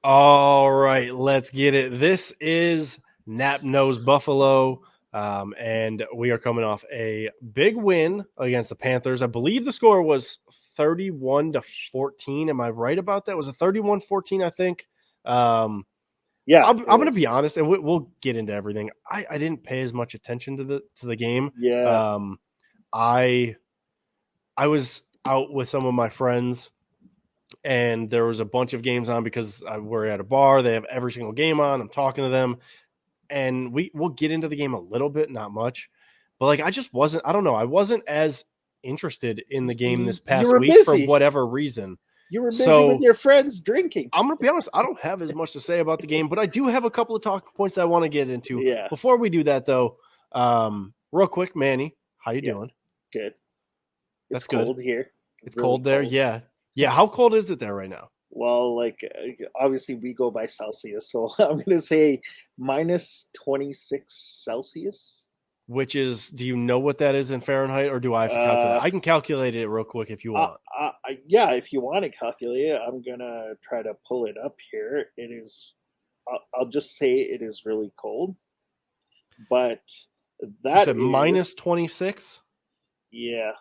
All right, let's get it. This is Nap Nose Buffalo, and we are coming off a big win against the Panthers. I believe the score was 31-14. Am I right about that? Was it 31-14, I think? Um, Yeah, I'm it going to was. be honest, and we'll get into everything. I didn't pay as much attention to the game. Yeah. Um, I I was out with some of my friends and there was a bunch of games on because we're at a bar. They have every single game on. I'm talking to them, and we'll get into the game a little bit, not much, but like I just wasn't. I don't know. I wasn't as interested in the game this You past were week for busy. whatever reason. You were busy with So your friends drinking. I'm gonna be honest. I don't have as much to say about the game, but I do have a couple of talking points that I want to get into. Yeah. Before we do that, though, real quick, Manny, how you Yeah. doing? Good. It's That's good. cold here. It's Really cold there. cold. Yeah, yeah. How cold is it there right now? Well, obviously we go by Celsius, so I'm gonna say minus 26 Celsius. Which is, do you know what that is in Fahrenheit, or do I have to calculate? Uh, I can calculate it real quick if you want. yeah. If you want to calculate it, I'm gonna try to pull it up here. It is. I'll just say it is really cold, but You that said is minus 26. yeah,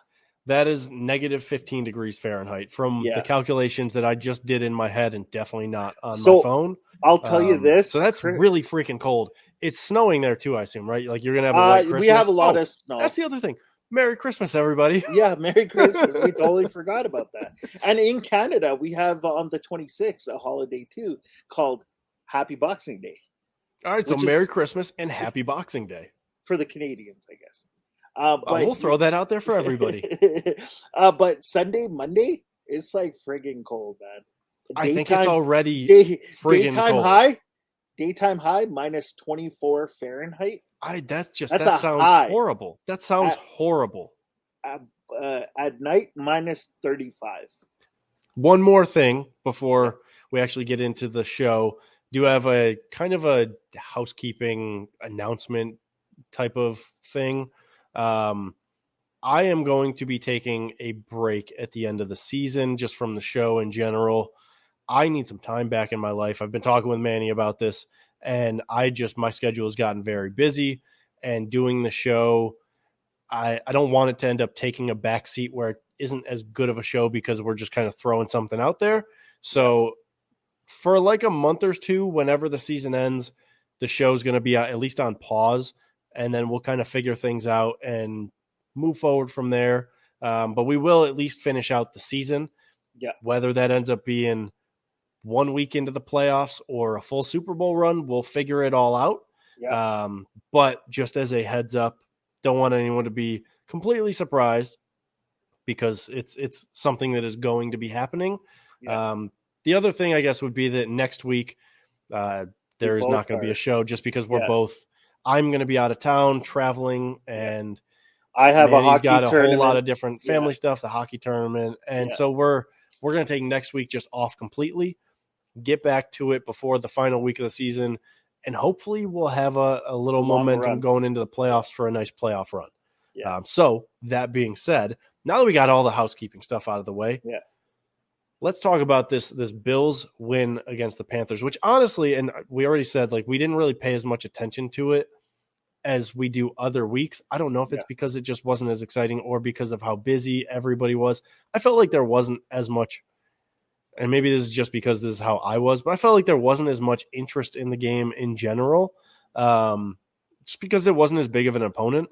That is negative 15 degrees Fahrenheit from the yeah. calculations that I just did in my head and definitely not on my So phone. I'll tell you So this. that's really freaking cold. It's snowing there too, I assume, right? Like you're going to have a white We have a Christmas. lot Oh, of that's snow. the other thing. Merry Christmas, everybody. Yeah, Merry Christmas. We totally forgot about that. And in Canada, we have on the 26th a holiday too called Happy Boxing Day, All right. So which Merry is Christmas and Happy Boxing Day. for the Canadians, I guess. We'll throw that out there for everybody. But Sunday, Monday, it's like friggin' cold, man. I think it's Daytime, already day, friggin' cold. daytime high minus 24 Fahrenheit. That's That a sounds high. horrible. That sounds At, horrible. at, at night, minus 35. One more thing Yeah. before we actually get into the show. Do have a kind of a housekeeping announcement type of thing. Um, I am going to be taking a break at the end of the season just from the show in general. I need some time back in my life. I've been talking with Manny about this, and my schedule has gotten very busy, and doing the show, I don't want it to end up taking a back seat where it isn't as good of a show because we're just kind of throwing something out there. Yeah. So for like a month or two, whenever the season ends, the show's going to be at least on pause, and then we'll kind of figure things out and move forward from there. But we will at least finish out the season, Yeah. whether that ends up being 1 week into the playoffs or a full Super Bowl run. We'll figure it all out. Yeah. But just as a heads up, don't want anyone to be completely surprised because it's something that is going to be happening. Yeah. The other thing, I guess, would be that next week We there is both not going to be a are. show just because we're Yeah. both. I'm going to be out of town traveling, and I have a Manny's hockey got a whole lot tournament. of different Yeah. family stuff, the hockey tournament, and Yeah. so we're going to take next week just off completely, get back to it before the final week of the season, and hopefully we'll have a A little long momentum run. going into the playoffs for a nice playoff run. Yeah. So that being said, now that we got all the housekeeping stuff out of the way, Yeah. let's talk about this Bills win against the Panthers, which honestly, and we already said, like, we didn't really pay as much attention to it as we do other weeks. I don't know if Yeah. it's because it just wasn't as exciting or because of how busy everybody was. I felt like there wasn't as much, and maybe this is just because this is how I was, but I felt like there wasn't as much interest in the game in general, just because it wasn't as big of an opponent.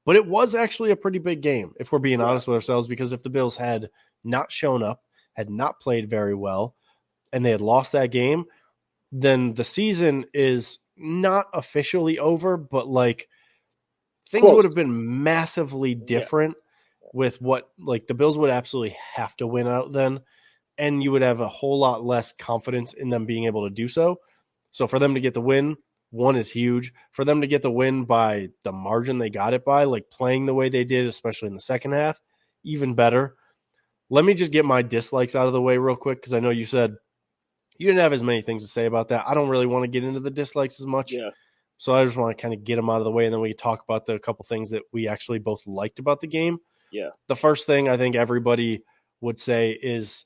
But it was actually a pretty big game, if we're being Yeah. honest with ourselves, because if the Bills had not shown up, had not played very well, and they had lost that game, then the season is not officially over, but like things would Close. have been massively Yeah. different with what, like, the Bills would absolutely have to win out then, and you would have a whole lot less confidence in them being able to do so. So for them to get the win, one is huge. For them to get the win by the margin they got it by, like playing the way they did, especially in the second half, even better. Let me just get my dislikes out of the way real quick because I know you said you didn't have as many things to say about that. I don't really want to get into the dislikes as much. Yeah. So I just want to kind of get them out of the way, and then we can talk about the couple things that we actually both liked about the game. Yeah. The first thing I think everybody would say is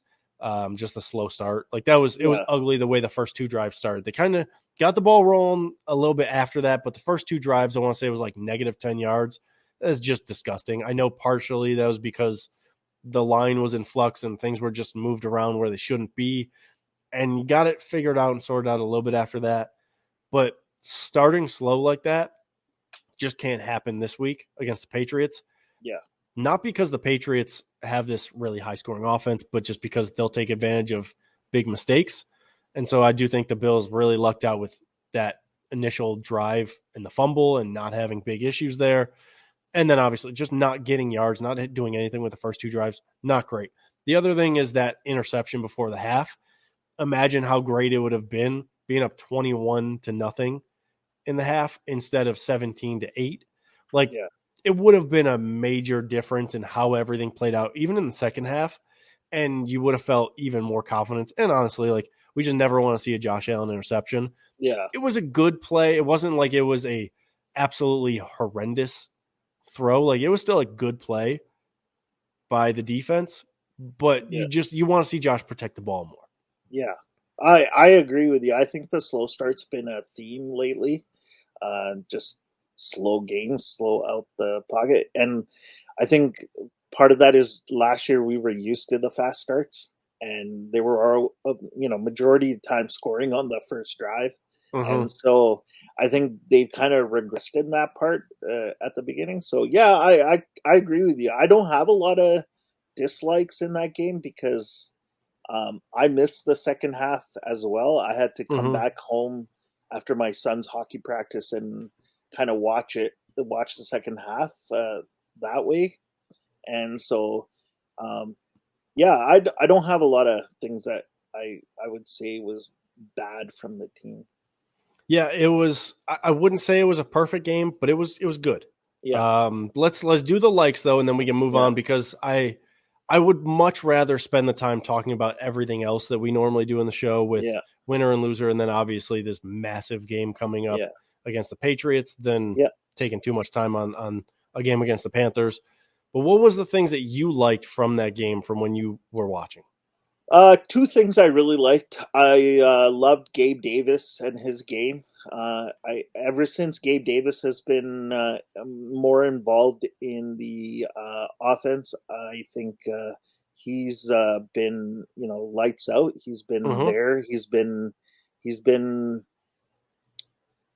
Just the slow start. Like it was Yeah. ugly the way the first 2 drives started. They kind of got the ball rolling a little bit after that, but the first 2 drives, I want to say, was like negative 10 yards. That's just disgusting. I know partially that was because the line was in flux and things were just moved around where they shouldn't be. And you got it figured out and sorted out a little bit after that. But starting slow like that just can't happen this week against the Patriots. Yeah. Not because the Patriots have this really high scoring offense, but just because they'll take advantage of big mistakes. And so I do think the Bills really lucked out with that initial drive and the fumble and not having big issues there. And then obviously just not getting yards, not doing anything with the first 2 drives. Not great. The other thing is that interception before the half. Imagine how great it would have been being up 21-0 in the half instead of 17-8. Like, Yeah. it would have been a major difference in how everything played out, even in the second half. And you would have felt even more confidence. And honestly, like, we just never want to see a Josh Allen interception. Yeah. It was a good play. It wasn't like it was a absolutely horrendous throw. Like, it was still a good play by the defense, but Yeah. you want to see Josh protect the ball more. Yeah. I agree with you. I think the slow start's been a theme lately. Just slow games, slow out the pocket. And I think part of that is last year we were used to the fast starts, and they were all, majority of the time scoring on the first drive. Mm-hmm. And so I think they've kind of regressed in that part at the beginning. So yeah, I agree with you. I don't have a lot of dislikes in that game because I missed the second half as well. I had to come Mm-hmm. back home after my son's hockey practice and kind of watch the second half that way. And so, yeah, I don't have a lot of things that I would say was bad from the team. Yeah, it was. I wouldn't say it was a perfect game, but it was good. Yeah, Let's do the likes though, and then we can move yeah, on because I would much rather spend the time talking about everything else that we normally do in the show with yeah, winner and loser, and then obviously this massive game coming up yeah, against the Patriots than yeah. taking too much time on a game against the Panthers. But what was the things that you liked from that game from when you were watching? Two things I really liked. I loved Gabe Davis and his game. I ever since Gabe Davis has been more involved in the offense, I think he's been lights out. He's been Mm-hmm. there. He's been.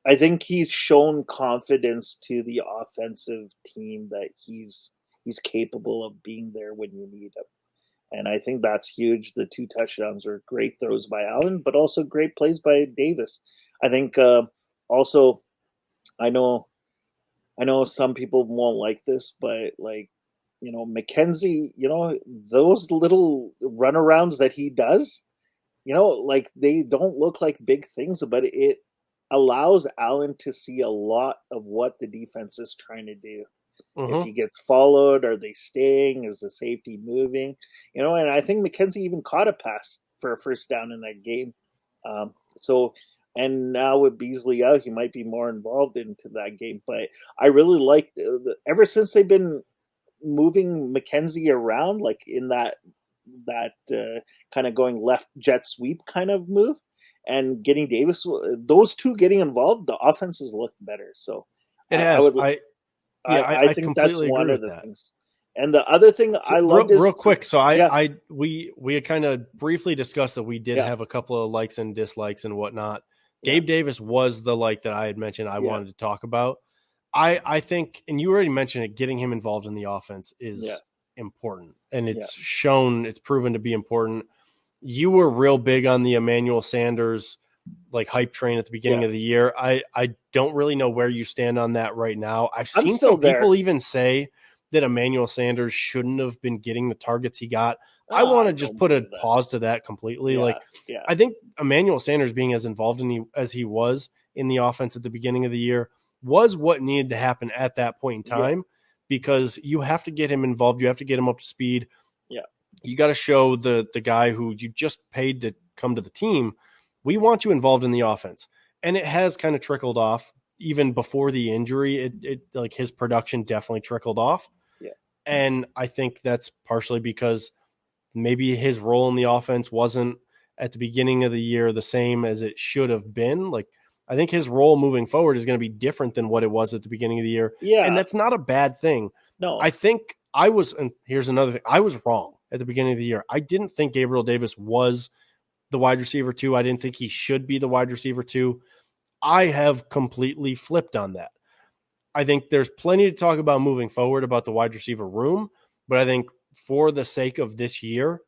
I think he's shown confidence to the offensive team that he's capable of being there when you need him. And I think that's huge. The 2 touchdowns were great throws by Allen, but also great plays by Davis. I think also I know some people won't like this, but like McKenzie, those little runarounds that he does, like they don't look like big things, but it allows Allen to see a lot of what the defense is trying to do. If Mm-hmm. he gets followed, are they staying? Is the safety moving? And I think McKenzie even caught a pass for a first down in that game. So, and now with Beasley out, he might be more involved into that game. But I really like ever since they've been moving McKenzie around, like in that kind of going left jet sweep kind of move, and getting Davis, those two getting involved, the offenses look better. So It I has. would I I think that's completely one agree of with the that. things. And the other thing So I loved is real quick, so yeah, we had kind of briefly discussed that we did yeah, have a couple of likes and dislikes and whatnot. yeah, Gabe Davis was the like that I had mentioned I yeah, wanted to talk about. I think, and you already mentioned it, getting him involved in the offense yeah, is important, and yeah. it's proven to be important. You were real big on the Emmanuel Sanders like hype train at the Yeah. beginning of the year. I don't really know where you stand on that right now. I've I'm seen some still there. people even say that Emmanuel Sanders shouldn't have been getting the targets he got. I Ah, want I to just don't put a believe that. pause to that completely. Yeah, Like, yeah, I think Emmanuel Sanders being as involved as he was in the offense at the beginning of the year was what needed to happen at that point in yeah, time because you have to get him involved. You have to get him up to speed. yeah, You got to show the guy who you just paid to come to the team, we want you involved in the offense. And it has kind of trickled off even before the injury. It like his production definitely trickled off. yeah, And I think that's partially because maybe his role in the offense wasn't at the beginning of the year the same as it should have been. Like, I think his role moving forward is going to be different than what it was at the beginning of the year. And Yeah. that's not a bad thing. No. I think and here's another thing, I was wrong at the beginning of the year. I didn't think Gabriel Davis was the wide receiver 2. I didn't think he should be the wide receiver 2. I have completely flipped on that. I think there's plenty to talk about moving forward about the wide receiver room, but I think for the sake of this year,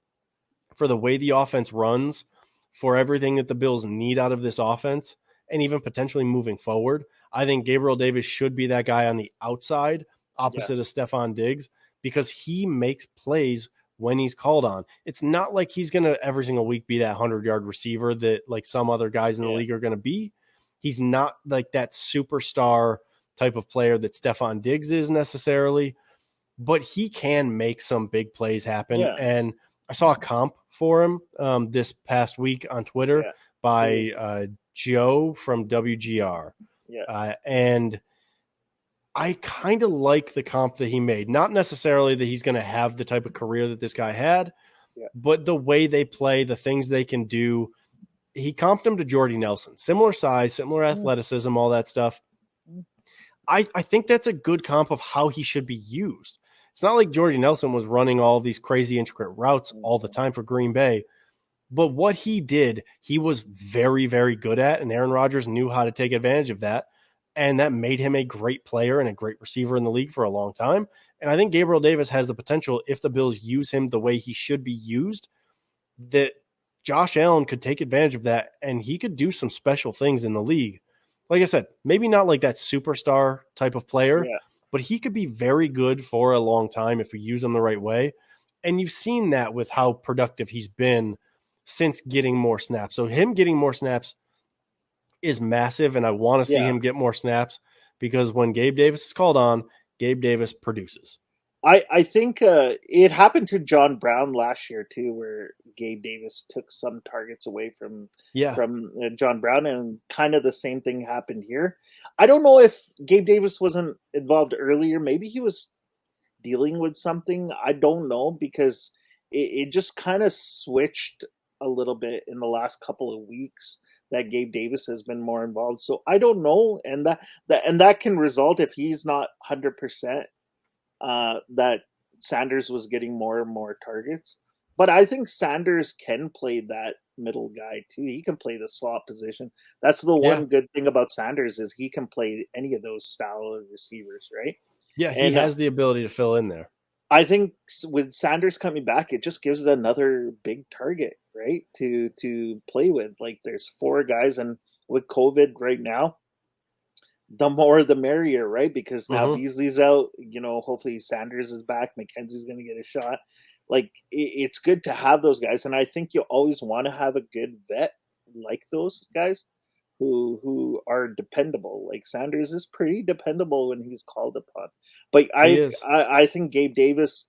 for the way the offense runs, for everything that the Bills need out of this offense, and even potentially moving forward, I think Gabriel Davis should be that guy on the outside opposite of Stephon Diggs, because he makes plays when he's called on. It's not like he's going to every single week be that 100-yard receiver that like some other guys in the league are going to be. He's not like that superstar type of player that Stephon Diggs is necessarily, but he can make some big plays happen. Yeah. And I saw a comp for him this past week on Twitter by Joe from WGR. And I kind of like the comp that he made. Not necessarily that he's going to have the type of career that this guy had, but the way they play, the things they can do. He comped him to Jordy Nelson. Similar size, similar athleticism, all that stuff. I think that's a good comp of how he should be used. It's not like Jordy Nelson was running all these crazy intricate routes all the time for Green Bay, but what he did, he was very, very good at, and Aaron Rodgers knew how to take advantage of that, and that made him a great player and a great receiver in the league for a long time. And I think Gabriel Davis has the potential, if the Bills use him the way he should be used, that Josh Allen could take advantage of that, and he could do some special things in the league. Like I said, maybe not like that superstar type of player, but he could be very good for a long time if we use him the right way. And you've seen that with how productive he's been since getting more snaps. So him getting more snaps is massive, and I want to see him get more snaps, because when Gabe Davis is called on, Gabe Davis produces. I think it happened to John Brown last year too, where Gabe Davis took some targets away from John Brown, and kind of the same thing happened here. I don't know if Gabe Davis wasn't involved earlier. Maybe he was dealing with something. I don't know, because it just kind of switched a little bit in the last couple of weeks that Gabe Davis has been more involved. So I don't know, and that can result, if he's not 100%. That Sanders was getting more and more targets. But I think Sanders can play that middle guy too. He can play the slot position. That's the one good thing about Sanders, is he can play any of those style of receivers, right? Yeah, he has the ability to fill in there. I think with Sanders coming back, it just gives it another big target, right, to play with. Like, there's 4 guys, and with COVID right now, the more the merrier, right? Because now Beasley's out, hopefully Sanders is back, McKenzie's going to get a shot. Like, it's good to have those guys, and I think you always want to have a good vet like those guys who are dependable. Like, Sanders is pretty dependable when he's called upon. But I think Gabe Davis,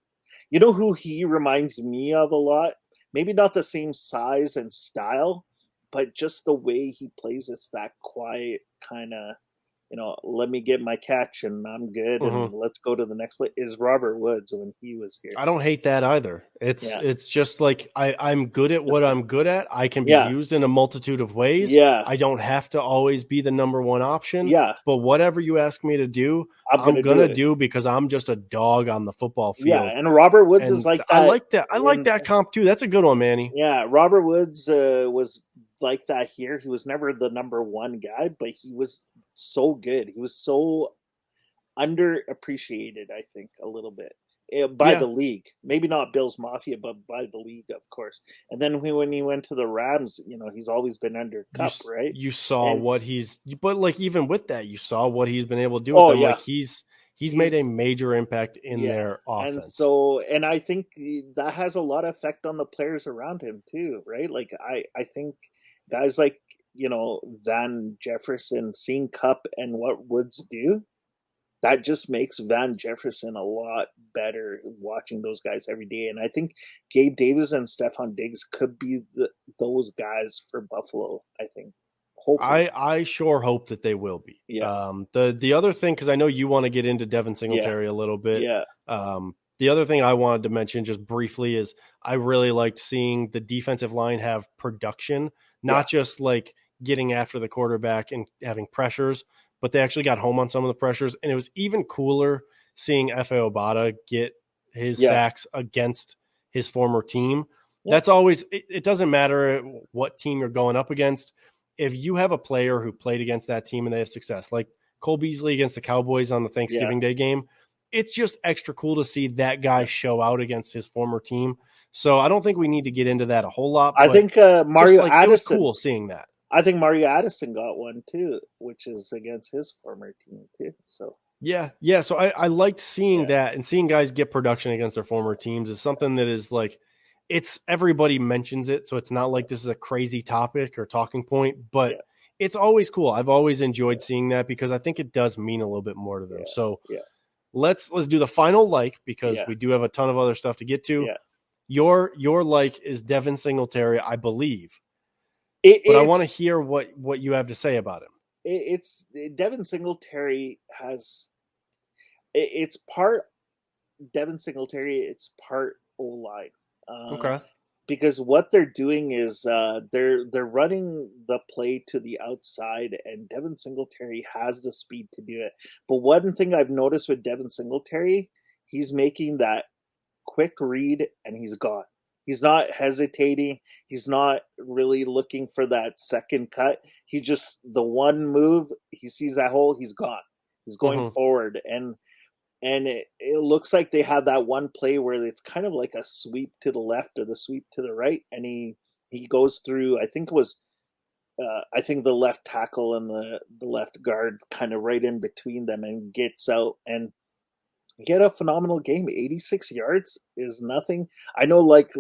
who he reminds me of a lot? Maybe not the same size and style, but just the way he plays, it's that quiet kind of, let me get my catch and I'm good, and let's go to the next play, is Robert Woods when he was here. I don't hate that either. It's just like I'm good at what I'm good at. I can be used in a multitude of ways. I don't have to always be the number one option. But whatever you ask me to do, I'm gonna do, because I'm just a dog on the football field. And Robert Woods is like that. I like that. I like that comp too. That's a good one, Manny. Yeah, Robert Woods was like that here. He was never the number one guy, but he was so good. He was so underappreciated, I think, a little bit by the league. Maybe not Bills Mafia, but by the league, of course. And then when he went to the Rams, he's always been under cup, right? You saw but like, even with that, you saw what he's been able to do with them. Like, he's made a major impact in their offense. And I think that has a lot of effect on the players around him too, right? Like, I think guys like, Van Jefferson, seeing Cup and what Woods do, that just makes Van Jefferson a lot better watching those guys every day. And I think Gabe Davis and Stephon Diggs could be those guys for Buffalo, I think. Hopefully. I sure hope that they will be. The other thing, because I know you want to get into Devin Singletary a little bit. The other thing I wanted to mention just briefly is I really liked seeing the defensive line have production, Yeah, not just like getting after the quarterback and having pressures, but they actually got home on some of the pressures. And it was even cooler seeing F.A. Obata get his yeah, sacks against his former team. yeah, That's always, it doesn't matter what team you're going up against. If you have a player who played against that team and they have success, like Cole Beasley against the Cowboys on the yeah, Thanksgiving Day game, it's just extra cool to see that guy yeah. show out against his former team. So I don't think we need to get into that a whole lot, I but think just Mario like it was Addison. cool seeing that. I think Mario Addison got one too, which is against his former team too. So Yeah, yeah. So I liked seeing yeah, that, and seeing guys get production against their former teams is something that is like, it's everybody mentions it, so it's not like this is a crazy topic or talking point, but yeah, it's always cool. I've always enjoyed yeah, seeing that because I think it does mean a little bit more to them. yeah, So yeah, let's do the final like, because yeah, we do have a ton of other stuff to get to. yeah. Your like is Devin Singletary, I believe, It, but I want it's to hear what you have to say about him. it's Devin Singletary has it's part Devin Singletary. It's part O line. Um, Okay. because what they're doing is they're running the play to the outside, and Devin Singletary has the speed to do it. But one thing I've noticed with Devin Singletary, he's making that quick read and he's gone. He's not hesitating. He's not really looking for that second cut. He just the one move, he sees that hole, he's gone. He's going Mm-hmm. forward, and it looks like they have that one play where it's kind of like a sweep to the left or the sweep to the right, and he goes through. I think it was I think the left tackle and the left guard kind of right in between them and gets out and get a phenomenal game. 86 yards is nothing. I know, like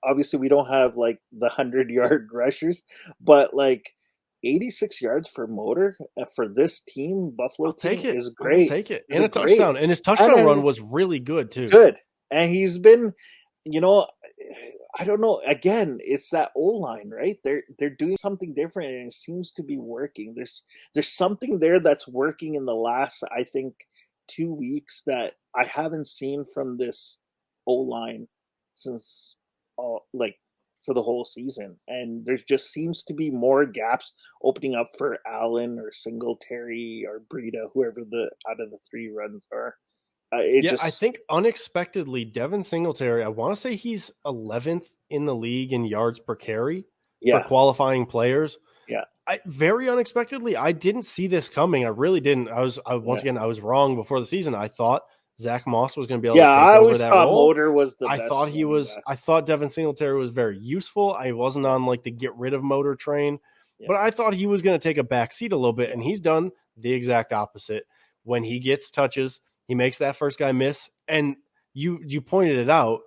obviously we don't have like the 100-yard rushers, but like 86 yards for Motor for this team, Buffalo I'll team take it. is I will great. take it. Is And a a great touchdown. And his and touchdown run was really good too. good. And he's been, you know, I don't know. Again, it's that O line, right? They're doing something different, and it seems to be working. There's something there that's working in the last, I think, 2 weeks that I haven't seen from this O line since all like for the whole season. And there just seems to be more gaps opening up for Allen or Singletary or Breida, whoever the out of the three runs are. It Yeah, I just think unexpectedly, Devin Singletary, I want to say he's 11th in the league in yards per carry for yeah, qualifying players. yeah, Very unexpectedly, I didn't see this coming. I really didn't. Once yeah. again, I was wrong before the season. I thought Zach Moss was going to be able Yeah, to take I over always that thought role. Motor was the best running back. I thought Devin Singletary was very useful. I wasn't Yeah, on like the get rid of Motor train, yeah, but I thought he was going to take a back seat a little bit, yeah, and he's done the exact opposite. When he gets touches, he makes that first guy miss, and you pointed it out.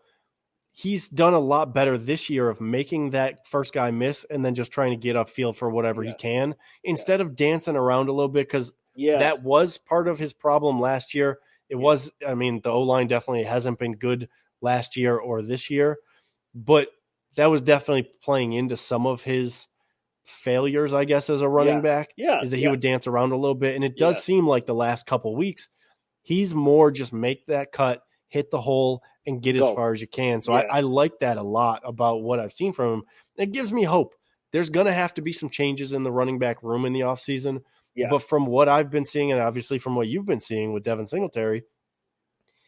He's done a lot better this year of making that first guy miss and then just trying to get upfield for whatever he yeah, can yeah, instead of dancing around a little bit, because yeah, that was part of his problem last year. It yeah, was, I mean, the O line definitely hasn't been good last year or this year, but that was definitely playing into some of his failures, I guess, as a running yeah, back, yeah, is that he yeah, would dance around a little bit. And it does yeah, seem like the last couple weeks, he's more just make that cut, hit the hole, and get as go. far as you can. So Yeah, I like that a lot about what I've seen from him. It gives me hope. There's going to have to be some changes in the running back room in the offseason. yeah. But from what I've been seeing, and obviously from what you've been seeing with Devin Singletary,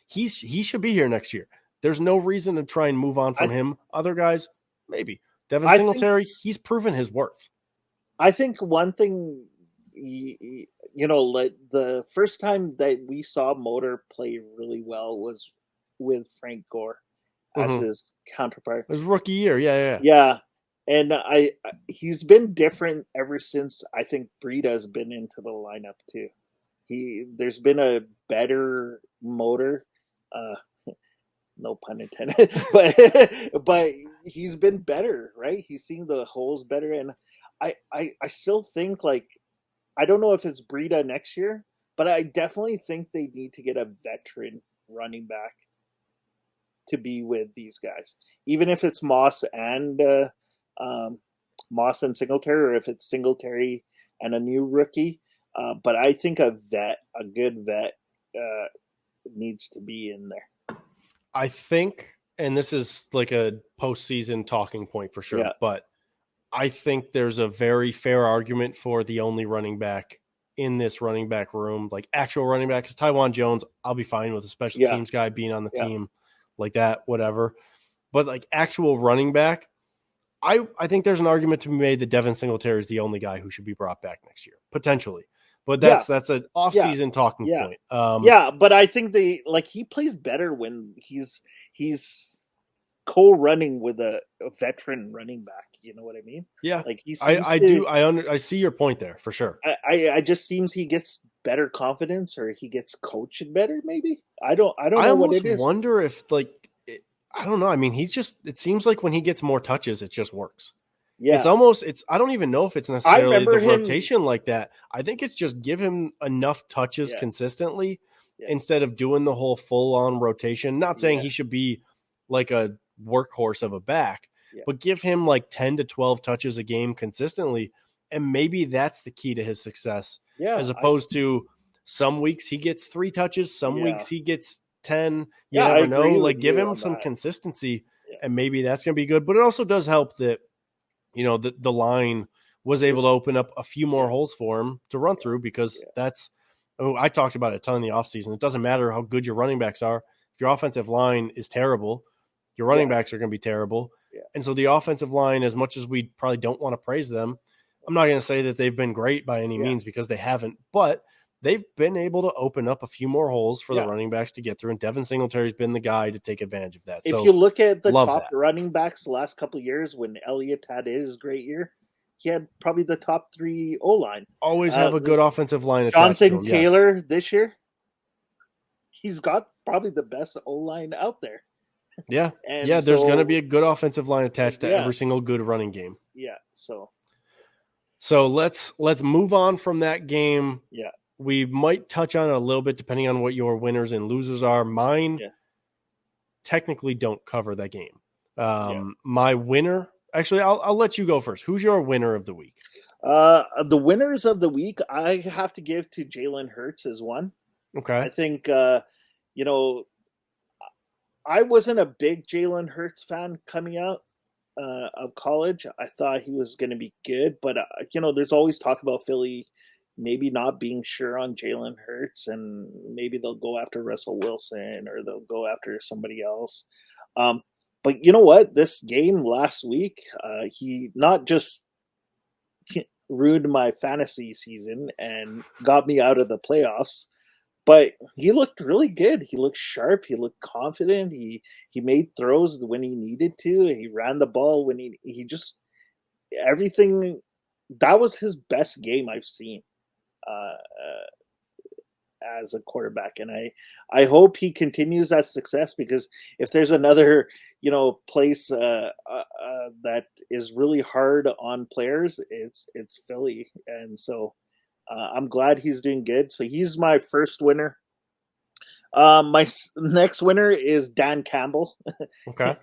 he should be here next year. There's no reason to try and move on I from th- him. Other guys, maybe. Devin I think Singletary, he's proven his worth. I think one thing like the first time that we saw Motor play really well was with Frank Gore as Mm-hmm. his counterpart. His rookie year, yeah. Yeah, and he's been different ever since I think Breida's been into the lineup too. There's been a better Motor, uh, no pun intended, but he's been better, right? He's seeing the holes better, and I still think like I don't know if it's Breida next year, but I definitely think they need to get a veteran running back to be with these guys, even if it's um, Moss and Singletary, or if it's Singletary and a new rookie. But I think a good vet, needs to be in there. I think, and this is like a postseason talking point for sure, Yeah. but I think there's a very fair argument for the only running back in this running back room, like actual running back, because Tywan Jones, I'll be fine with a special Yeah. teams guy being on the Yeah. team like that, whatever. But like actual running back, I think there's an argument to be made that Devin Singletary is the only guy who should be brought back next year, potentially. But Yeah. that's an Yeah. off-season talking Yeah. point. Yeah, but I think he plays better when he's co-running with a veteran running back. You know what I mean? Yeah, Like he seems I to. do. I see your point there for sure. I just seems he gets better confidence, or he gets coached better. Maybe I don't I know what almost it is. wonder if I don't know. I mean, it seems like when he gets more touches, it just works. Yeah, I don't even know if it's necessarily the rotation like that. I think it's just give him enough touches consistently instead of doing the whole full on rotation. Not saying he should be like a workhorse of a back, but give him like 10 to 12 touches a game consistently. And maybe that's the key to his success. Yeah, as opposed to some weeks he gets 3 touches, some weeks he gets 10. You never know. Like give him some consistency and maybe that's going to be good. But it also does help that, the line was able to open up a few more holes for him to run through because I talked about it a ton in the offseason. It doesn't matter how good your running backs are. If your offensive line is terrible, your running backs are going to be terrible. Yeah. And so the offensive line, as much as we probably don't want to praise them, I'm not going to say that they've been great by any means because they haven't, but they've been able to open up a few more holes for the running backs to get through, and Devin Singletary's been the guy to take advantage of that. If you look at the top running backs the last couple of years, when Elliott had his great year, he had probably the top 3 O-line. Always have a good offensive line. Jonathan Taylor this year, he's got probably the best O-line out there. Yeah, there's going to be a good offensive line attached to every single good running game. Yeah, So let's move on from that game. Yeah. We might touch on it a little bit depending on what your winners and losers are. Mine technically don't cover that game. My winner, actually, I'll let you go first. Who's your winner of the week? The winners of the week, I have to give to Jalen Hurts as one. Okay. I think, I wasn't a big Jalen Hurts fan coming out of college. I thought he was going to be good, but there's always talk about Philly maybe not being sure on Jalen Hurts, and maybe they'll go after Russell Wilson or they'll go after somebody else. But you know what? This game last week, he not just ruined my fantasy season and got me out of the playoffs, but he looked really good. He looked sharp. He looked confident. He made throws when he needed to. He ran the ball when he just everything. That was his best game I've seen as a quarterback, and I hope he continues that success, because if there's another place that is really hard on players, it's Philly, and so. I'm glad he's doing good. So he's my first winner. My next winner is Dan Campbell. Okay.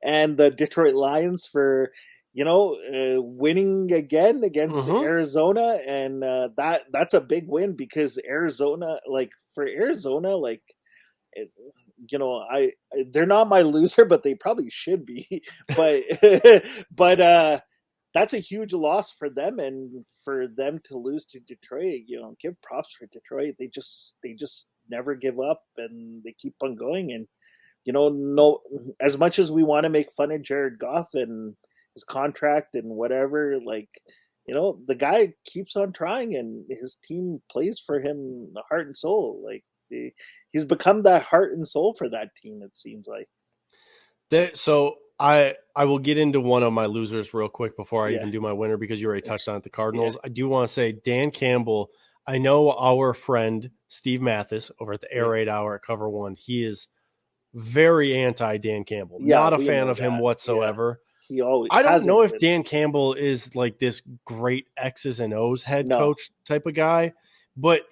And the Detroit Lions for, winning again against Arizona. And that's a big win, because Arizona, they're not my loser, but they probably should be. But that's a huge loss for them, and for them to lose to Detroit, give props for Detroit. They just never give up, and they keep on going. And no, as much as we want to make fun of Jared Goff and his contract and whatever, the guy keeps on trying, and his team plays for him heart and soul. He's become that heart and soul for that team, it seems like. So I will get into one of my losers real quick before I even do my winner, because you already touched on it, the Cardinals. I do want to say Dan Campbell, I know our friend Steve Mathis over at the Air Raid Hour at Cover One, he is very anti Dan Campbell. Not a fan of him whatsoever. He always. I don't know if Dan Campbell is like this great X's and O's head coach type of guy, but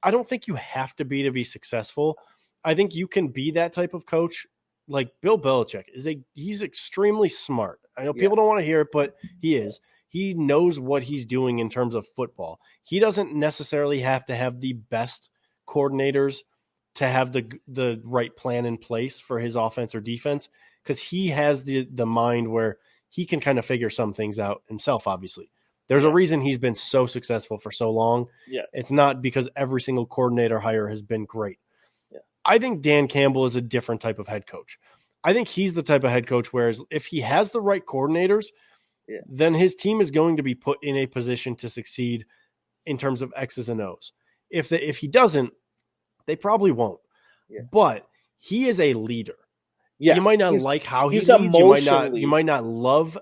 I don't think you have to be successful. I think you can be that type of coach. Like Bill Belichick he's extremely smart. I know people don't want to hear it, but he is. He knows what he's doing in terms of football. He doesn't necessarily have to have the best coordinators to have the right plan in place for his offense or defense, because he has the mind where he can kind of figure some things out himself. Obviously, there's a reason he's been so successful for so long. Yeah. It's not because every single coordinator hire has been great. Yeah. I think Dan Campbell is a different type of head coach. I think he's the type of head coach whereas if he has the right coordinators, then his team is going to be put in a position to succeed in terms of X's and O's. If he doesn't, they probably won't. Yeah. But he is a leader. Yeah. You might not like how he leads. You might not love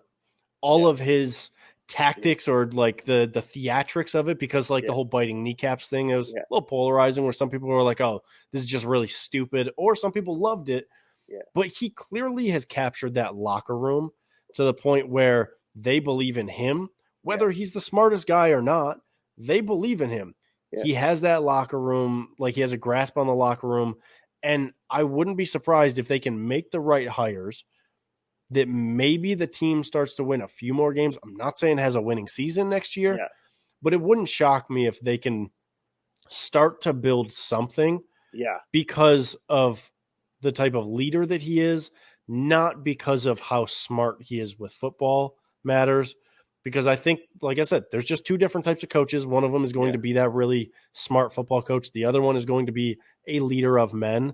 all of his tactics or like the theatrics of it, because like the whole biting kneecaps thing, it was a little polarizing where some people were like, oh, this is just really stupid. Or some people loved it. Yeah. But he clearly has captured that locker room to the point where they believe in him, whether he's the smartest guy or not. They believe in him. Yeah. He has that locker room, like he has a grasp on the locker room. And I wouldn't be surprised if they can make the right hires that maybe the team starts to win a few more games. I'm not saying it has a winning season next year, but it wouldn't shock me if they can start to build something because of the type of leader that he is, not because of how smart he is with football matters. Because I think, like I said, there's just two different types of coaches. One of them is going to be that really smart football coach. The other one is going to be a leader of men.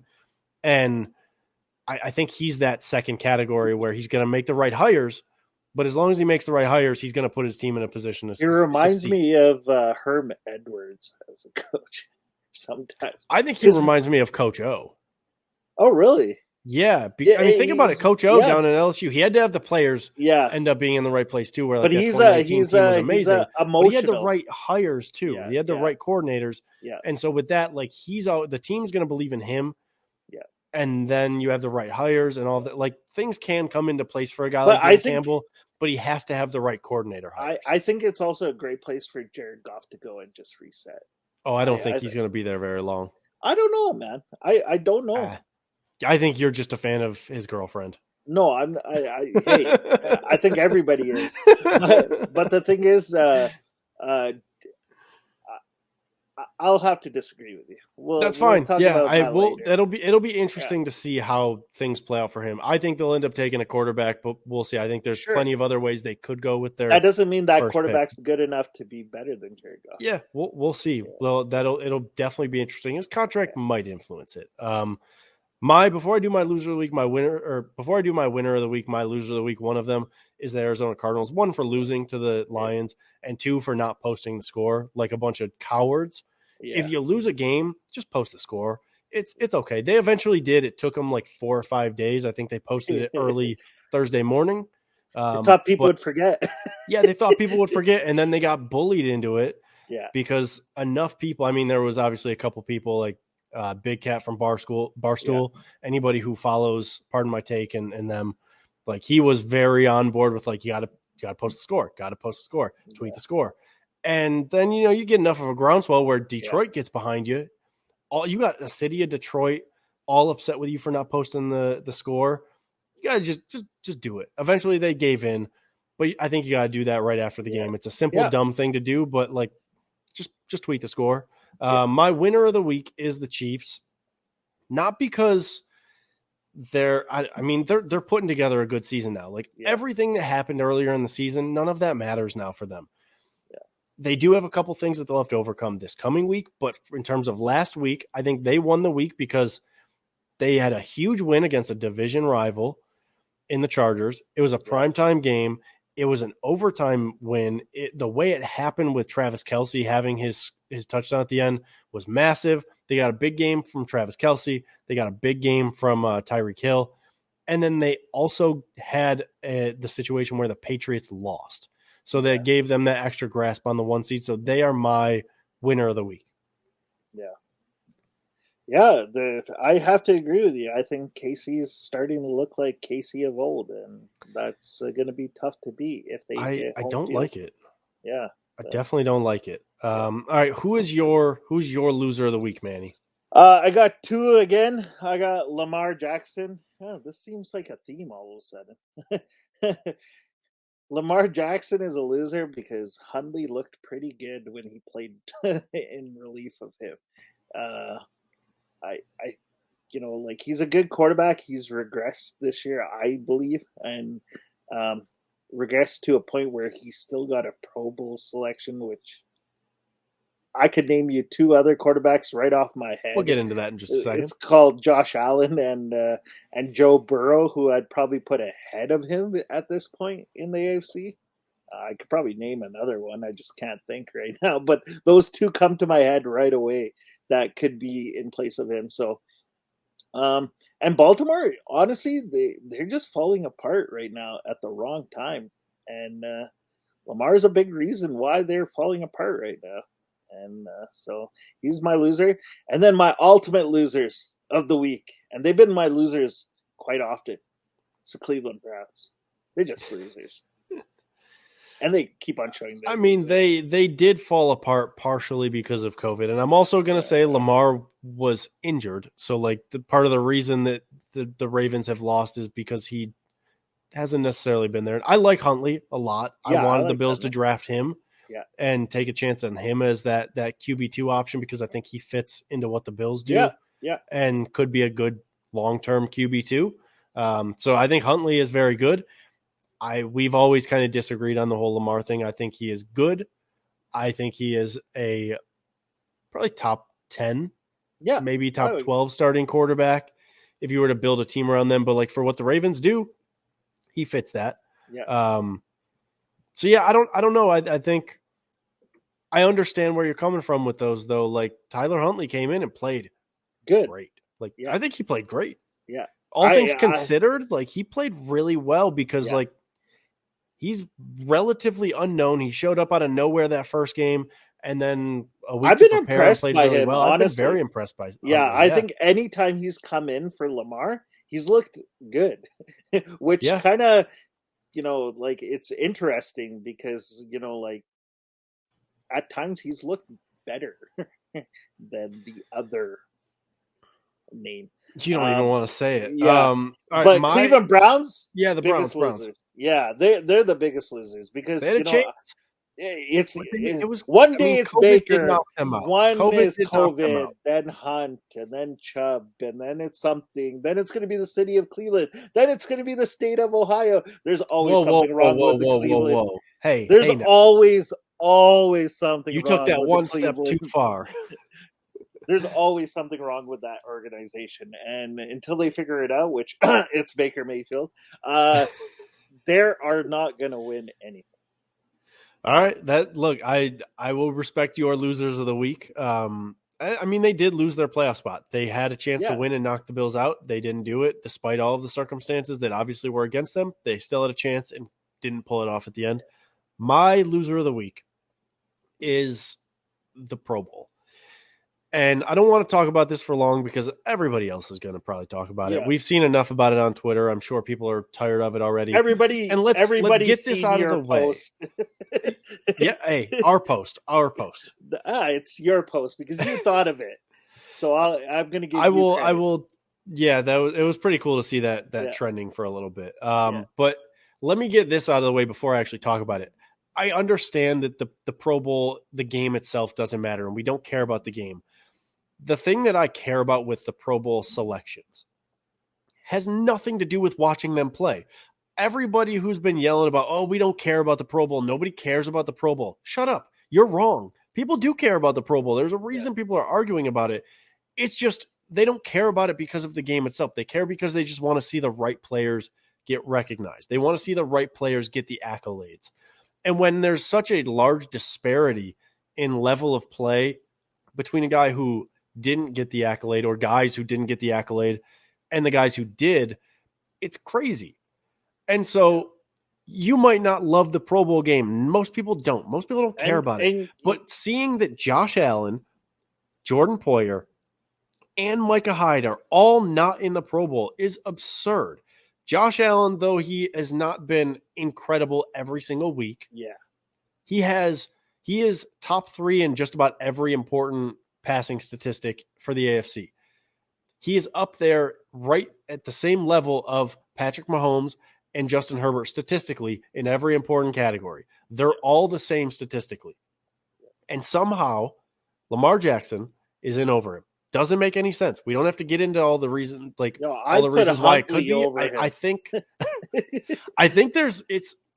And I think he's that second category where he's going to make the right hires. But as long as he makes the right hires, he's going to put his team in a position to succeed. He reminds me of Herm Edwards as a coach sometimes. I think he reminds me of Coach O. Oh, really? Yeah, I mean, think about it. Coach O down in LSU, he had to have the players end up being in the right place too. Where like but he's was amazing. But he had the right hires too. He had the right coordinators. Yeah, and so with that, like the team's going to believe in him. Yeah, and then you have the right hires and all that. Like things can come into place for a guy like Dan Campbell, but he has to have the right coordinator hires. I think it's also a great place for Jared Goff to go and just reset. Oh, I don't think he's going to be there very long. I don't know, man. I don't know. I think you're just a fan of his girlfriend. No, hey, I think everybody is. But the thing is, I'll have to disagree with you. That's fine. I will. It'll be interesting to see how things play out for him. I think they'll end up taking a quarterback, but we'll see. I think there's plenty of other ways they could go with their. That doesn't mean that quarterback's good enough to be better than Jared Goff. Yeah, we'll see. Yeah. Well, it'll definitely be interesting. His contract might influence it. Before I do my loser of the week, my winner of the week, my loser of the week, one of them is the Arizona Cardinals. One for losing to the Lions, and two for not posting the score like a bunch of cowards. Yeah. If you lose a game, just post the score. It's okay. They eventually did. It took them like 4 or 5 days. I think they posted it early Thursday morning. They thought people would forget. Yeah, they thought people would forget, and then they got bullied into it. Yeah, because enough people. I mean, there was obviously a couple people like. Big Cat from Barstool, anybody who follows Pardon My Take and them, like he was very on board with like you gotta post the score, tweet the score, and then you get enough of a groundswell where Detroit gets behind you. You got the city of Detroit all upset with you for not posting the score. You gotta just do it. Eventually they gave in, but I think you gotta do that right after the game. It's a simple dumb thing to do, but like just tweet the score. My winner of the week is the Chiefs, not because they're putting together a good season now. Like everything that happened earlier in the season, none of that matters now for them. Yeah. They do have a couple things that they'll have to overcome this coming week, but in terms of last week, I think they won the week because they had a huge win against a division rival in the Chargers. It was a primetime game. It was an overtime win. The way it happened with Travis Kelce having his touchdown at the end was massive. They got a big game from Travis Kelce. They got a big game from Tyreek Hill. And then they also had the situation where the Patriots lost. So that gave them that extra grasp on the 1 seed. So they are my winner of the week. Yeah. Yeah, I have to agree with you. I think KC is starting to look like KC of old, and that's going to be tough to beat if they. I don't like it. Yeah, I definitely don't like it. All right, who's your loser of the week, Manny? I got two again. I got Lamar Jackson. Oh, this seems like a theme all of a sudden. Lamar Jackson is a loser because Hundley looked pretty good when he played in relief of him. I like he's a good quarterback. He's regressed this year, I believe, and regressed to a point where he's still got a Pro Bowl selection, which I could name you two other quarterbacks right off my head. We'll get into that in just a second. It's called Josh Allen and Joe Burrow, who I'd probably put ahead of him at this point in the AFC. I could probably name another one. I just can't think right now. But those two come to my head right away that could be in place of him. So, and Baltimore, honestly, they're just falling apart right now at the wrong time. And Lamar's a big reason why they're falling apart right now. And so he's my loser. And then my ultimate losers of the week, and they've been my losers quite often, it's the Cleveland Browns. They're just losers. And they keep on showing that. I mean, they did fall apart partially because of COVID. And I'm also going to say Lamar was injured. So, like, the part of the reason that the Ravens have lost is because he hasn't necessarily been there. I like Huntley a lot. Yeah, I wanted I like the Bills that. to draft him and take a chance on him as that QB2 option because I think he fits into what the Bills do and could be a good long-term QB2. So I think Huntley is very good. We've always kind of disagreed on the whole Lamar thing. I think he is good. I think he is a probably top 10, maybe top 12 starting quarterback if you were to build a team around them. But like for what the Ravens do, he fits that. Yeah. So yeah, I don't know. I think I understand where you're coming from with those though. Like Tyler Huntley came in and played great. Like I think he played great. Yeah. All things considered, like he played really well because like he's relatively unknown. He showed up out of nowhere that first game, and then a week I've to been prepare impressed played by really him. well. Honestly. I've been very impressed by. I think anytime he's come in for Lamar, he's looked good, which kind of, like it's interesting because like at times he's looked better than the other name. You don't even want to say it. Yeah. But Cleveland Browns, the Browns. Yeah, they're the biggest losers because they had a chance. It's one day it's COVID Baker, one is COVID, then Hunt, and then Chubb, and then it's something. Then it's going to be the city of Cleveland. Then it's going to be the state of Ohio. There's always something wrong with the Cleveland. Hey, there's always something. You wrong took that with one the step too far. There's always something wrong with that organization, and until they figure it out, which it's Baker Mayfield, they are not going to win anything. All right, look, I will respect your losers of the week. I mean, they did lose their playoff spot. They had a chance to win and knock the Bills out. They didn't do it, despite all of the circumstances that obviously were against them. They still had a chance and didn't pull it off at the end. My loser of the week is the Pro Bowl. And I don't want to talk about this for long because everybody else is going to probably talk about it. We've seen enough about it on Twitter. I'm sure people are tired of it already. Let's get this out of the way. Hey, our post. It's your post because you thought of it. So I'm going to give. I will. Yeah, it was pretty cool to see that trending for a little bit. But let me get this out of the way before I actually talk about it. I understand that the Pro Bowl, the game itself doesn't matter, and we don't care about the game. The thing that I care about with the Pro Bowl selections has nothing to do with watching them play. Everybody who's been yelling about, oh, we don't care about the Pro Bowl. Nobody cares about the Pro Bowl. Shut up. You're wrong. People do care about the Pro Bowl. There's a reason people are arguing about it. It's just they don't care about it because of the game itself. They care because they just want to see the right players get recognized. They want to see the right players get the accolades. And when there's such a large disparity in level of play between a guy who didn't get the accolade or guys who didn't get the accolade and the guys who did, it's crazy. And so you might not love the Pro Bowl game. Most people don't. Most people don't care about it. But seeing that Josh Allen, Jordan Poyer, and Micah Hyde are all not in the Pro Bowl is absurd. Josh Allen, though he has not been incredible every single week, he is top 3 in just about every important passing statistic for the AFC. He is up there right at the same level of Patrick Mahomes and Justin Herbert statistically in every important category. They're all the same statistically. And somehow Lamar Jackson is in over him. Doesn't make any sense. We don't have to get into all the reasons, like I all the reasons why it could be. over I think, I think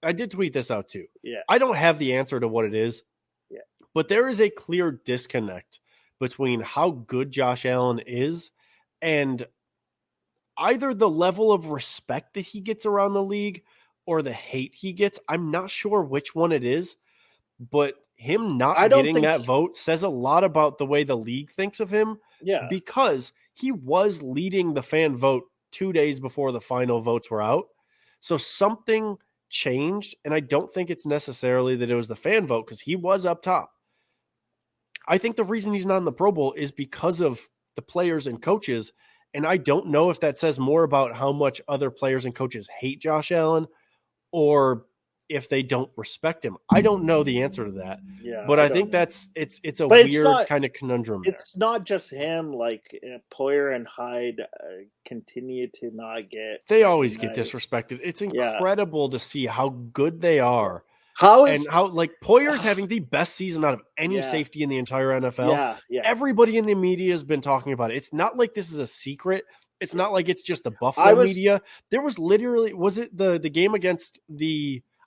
I did tweet this out too. Yeah. I don't have the answer to what it is. Yeah. But there is a clear disconnect between how good Josh Allen is and either the level of respect that he gets around the league or the hate he gets. I'm not sure which one it is, but him not getting that vote says a lot about the way the league thinks of him. Yeah. Because he was leading the fan vote 2 days before the final votes were out. So something changed, and I don't think it's necessarily that it was the fan vote because he was up top. I think the reason he's not in the Pro Bowl is because of the players and coaches, and I don't know if that says more about how much other players and coaches hate Josh Allen or if they don't respect him. I don't know the answer to that. Yeah, but I think it's a weird kind of conundrum there. It's not just him. Like Poyer and Hyde continue to not get. They always get disrespected. It's incredible to see how good they are. How Poyer's having the best season out of any safety in the entire NFL. Yeah. Everybody in the media has been talking about it. It's not like this is a secret. It's not like it's just the Buffalo media. There was literally, was it the game against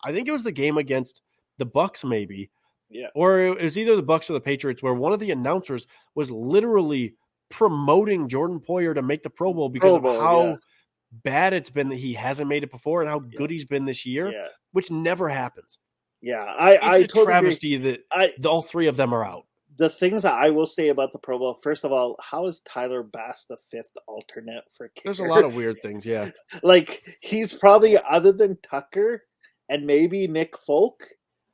I think it was the game against the Bucks, maybe. Yeah. Or it was either the Bucks or the Patriots, where one of the announcers was literally promoting Jordan Poyer to make the Pro Bowl because of how bad it's been that he hasn't made it before and how good he's been this year, which never happens. Yeah, it's a travesty that all three of them are out. The things that I will say about the Pro Bowl, first of all, how is Tyler Bass the fifth alternate for kicker? There's a lot of weird things, yeah. Like, he's probably, other than Tucker and maybe Nick Folk,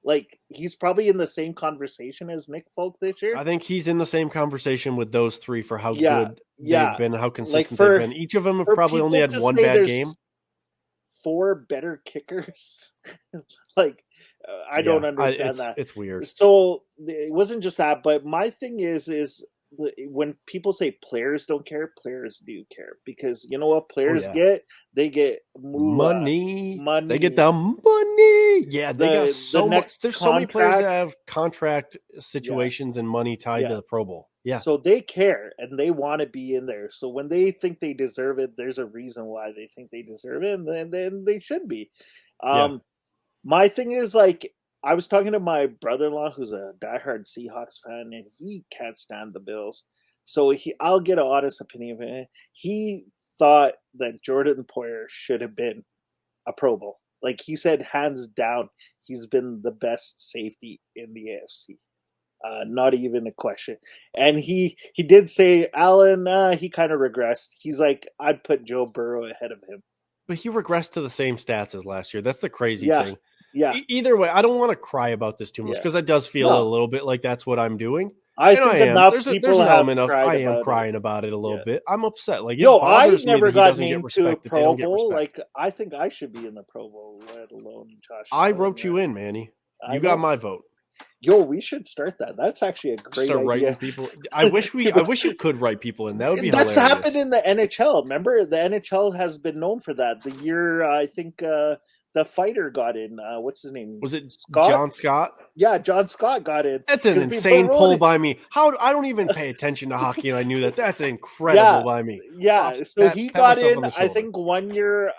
like, he's probably in the same conversation as Nick Folk this year. I think he's in the same conversation with those three for how good they've been, how consistent they've been. Each of them have probably only had one bad game. 4 better kickers. I don't understand that. It's weird. So it wasn't just that, but my thing is when people say players don't care, players do care, because you know what players get? They get money. They get the money. Yeah, they got so much. There's so many players that have contract situations and money tied to the Pro Bowl. Yeah. So they care and they want to be in there. So when they think they deserve it, there's a reason why they think they deserve it, and then they should be. My thing is, like, I was talking to my brother-in-law who's a diehard Seahawks fan, and he can't stand the Bills. So I'll get an honest opinion of him. He thought that Jordan Poyer should have been a Pro Bowl. Like, he said, hands down, he's been the best safety in the AFC. Not even a question. And he did say, Allen, he kind of regressed. He's like, I'd put Joe Burrow ahead of him. But he regressed to the same stats as last year. That's the crazy thing. Yeah. Either way, I don't want to cry about this too much because it does feel a little bit like that's what I'm doing. I think enough people there's an element of I am crying about it a little bit. I'm upset. Like, I never got named to Pro Bowl. Like, I think I should be in the Pro Bowl, let alone Josh. I wrote you in, Manny. You got my vote. We should start that. That's actually a great idea. Writing people. I wish you could write people in. That would be hilarious. That's happened in the NHL. Remember, the NHL has been known for that. The year I think the fighter got in. What's his name? Was it Scott? John Scott? Yeah, John Scott got in. That's an insane pull by me. I don't even pay attention to hockey, and I knew that. That's incredible by me. Yeah, so he got in. I think 1 year,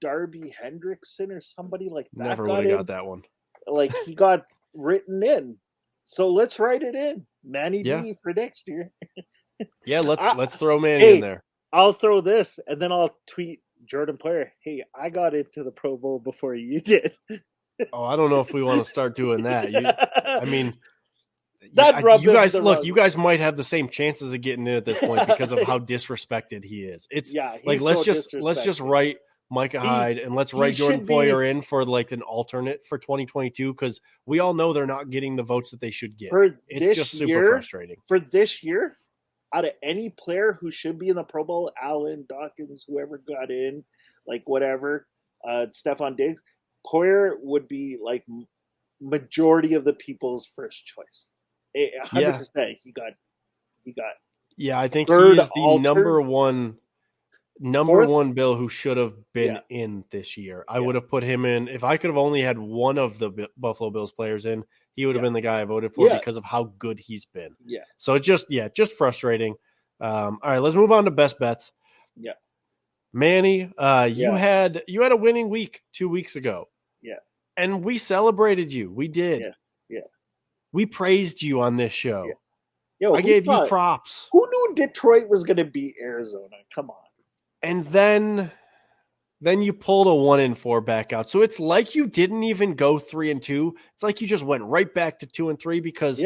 Darby Hendrickson or somebody like that. Never would have got that one. Like, he got written in. So let's write it in. Manny D for next year. Yeah, let's throw Manny in there. I'll throw this, and then I'll tweet Jordan Poyer, hey, I got into the Pro Bowl before you did. I don't know if we want to start doing that. You guys might have the same chances of getting in at this point because of how disrespected he is. It's let's just write Micah Hyde and let's write Jordan Poyer in for like an alternate for 2022 because we all know they're not getting the votes that they should get. It's just super frustrating. For this year, out of any player who should be in the Pro Bowl, Allen, Dawkins, whoever got in, like whatever, Stephon Diggs, Poyer would be like majority of the people's first choice. 100%. He got. Yeah, I think he is the number one Bill who should have been in this year. I would have put him in. If I could have only had one of the Buffalo Bills players in, he would have been the guy I voted for because of how good he's been. Yeah. So just frustrating. All right, let's move on to best bets. Yeah. Manny, you Yeah. had a winning week 2 weeks ago. Yeah. And we celebrated you. We did. Yeah. Yeah. We praised you on this show. Yeah. Yo, I gave you props. Who knew Detroit was going to beat Arizona? Come on. And then you pulled a 1-4 back out. So it's like you didn't even go 3-2. It's like you just went right back to 2-3 because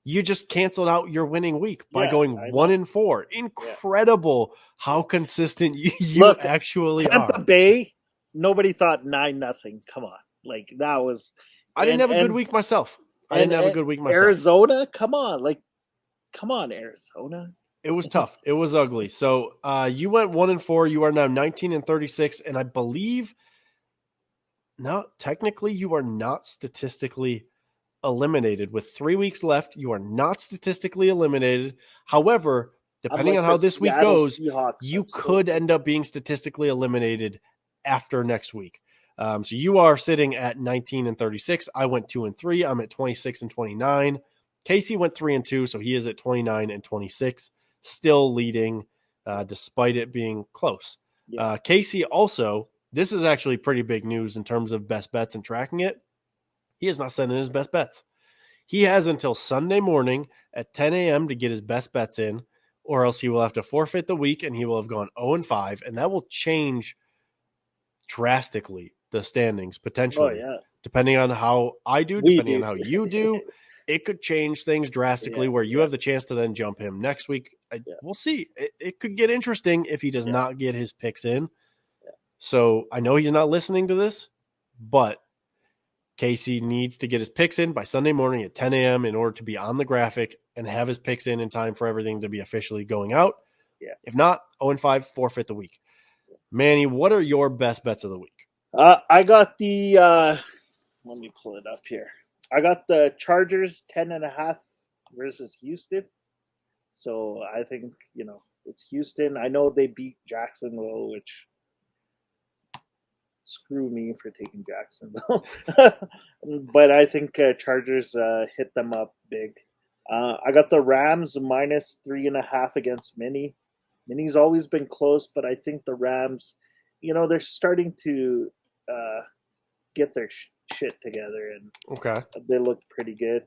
you just canceled out your winning week by going 1-4. Incredible how consistent you actually Tampa are. Bay, nobody thought 9-0. Come on. Like that was I didn't have a good week myself. Arizona, come on. Like come on, Arizona. It was tough. It was ugly. So you went 1-4. You are now 19-36, and I believe technically you are not statistically eliminated. With 3 weeks left, you are not statistically eliminated. However, depending on how this week goes, you could end up being statistically eliminated after next week. So you are sitting at 19-36. I went 2-3. I'm at 26-29. Casey went 3-2, so he is at 29-26, still leading despite it being close. Yeah. Casey also, this is actually pretty big news in terms of best bets and tracking it. He has not sent in his best bets. He has until Sunday morning at 10 a.m. to get his best bets in, or else he will have to forfeit the week and he will have gone 0-5, and that will change drastically the standings potentially. Depending on how I do, depending on how you do, it could change things drastically where you have the chance to then jump him next week. We'll see. It could get interesting if he does not get his picks in. So I know he's not listening to this, but Casey needs to get his picks in by Sunday morning at 10 a.m. in order to be on the graphic and have his picks in time for everything to be officially going out. Yeah. If not, 0-5, forfeit the week. Manny, what are your best bets of the week? I got the let me pull it up here. I got the Chargers 10.5 versus Houston. So I think, it's Houston. I know they beat Jacksonville, which screw me for taking Jacksonville. But I think Chargers hit them up big. I got the Rams minus 3.5 against Manny. Manny's always been close, but I think the Rams, they're starting to get their shit together, and they look pretty good.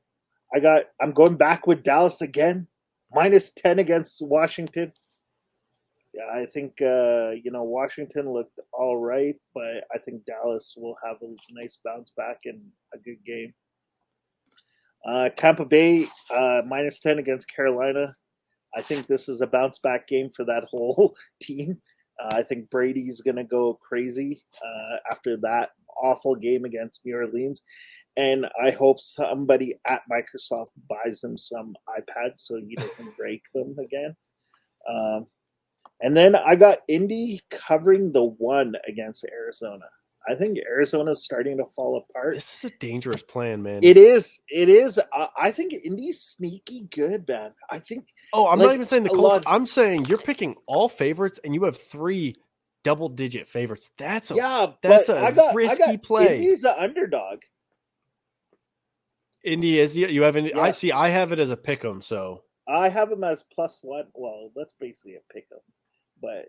I'm going back with Dallas again, minus 10 against Washington. Yeah, I think Washington looked all right, but I think Dallas will have a nice bounce back and a good game. Tampa Bay minus 10 against Carolina. I think this is a bounce back game for that whole team. I think Brady's going to go crazy after that awful game against New Orleans. And I hope somebody at Microsoft buys him some iPads so he doesn't break them again. And then I got Indy covering the 1 against Arizona. I think Arizona's starting to fall apart. This is a dangerous plan, man. It is. I think Indy's sneaky good, man. I think. Oh, I'm not even saying the Colts. I'm saying you're picking all favorites, and you have 3 double-digit favorites. That's a risky play. Indy's an underdog. Indy is. You have. Yeah. I see. I have it as a pick 'em. So I have him as +1. Well, that's basically a pick 'em, but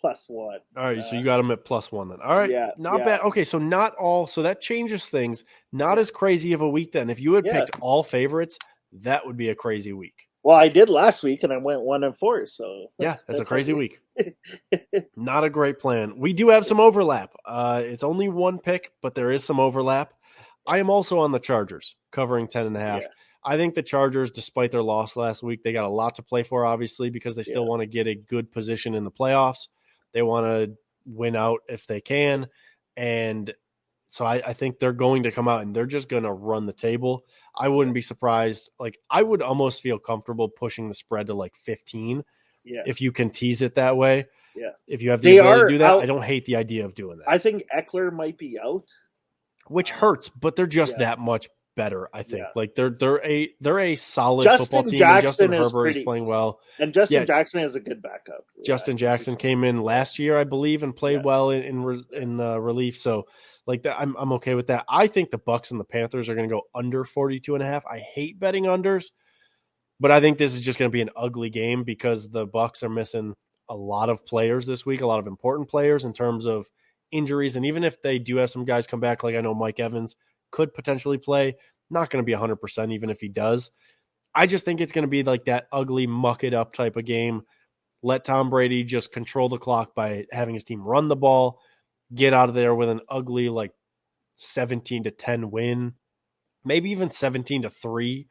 +1. All right, so you got him at +1 then. All right, not bad. Okay, so not all. So that changes things. Not as crazy of a week then. If you had picked all favorites, that would be a crazy week. Well, I did last week, and I went 1-4. So yeah, that's a crazy week. Not a great plan. We do have some overlap. It's only 1 pick, but there is some overlap. I am also on the Chargers, covering 10.5. Yeah. I think the Chargers, despite their loss last week, they got a lot to play for, obviously, because they still want to get a good position in the playoffs. They want to win out if they can. And so I think they're going to come out and they're just going to run the table. I wouldn't be surprised. Like, I would almost feel comfortable pushing the spread to like 15 if you can tease it that way. Yeah. If you have the ability to do that, I don't hate the idea of doing that. I think Eckler might be out. Which hurts, but they're just that much better, I think. Like they're a solid football team. Justin Herbert is playing well. And Justin Jackson is a good backup. Justin Jackson came in last year, I believe, and played well in relief. So like that, I'm okay with that. I think the Bucs and the Panthers are going to go under 42.5. I hate betting unders, But I think this is just going to be an ugly game because the Bucs are missing a lot of players this week, a lot of important players in terms of injuries. And even if they do have some guys come back, like I know Mike Evans could potentially play, not going to be 100% even if he does. I just think it's going to be like that ugly, muck it up type of game. Let Tom Brady just control the clock by having his team run the ball, get out of there with an ugly, like 17-10 win, maybe even 17-3.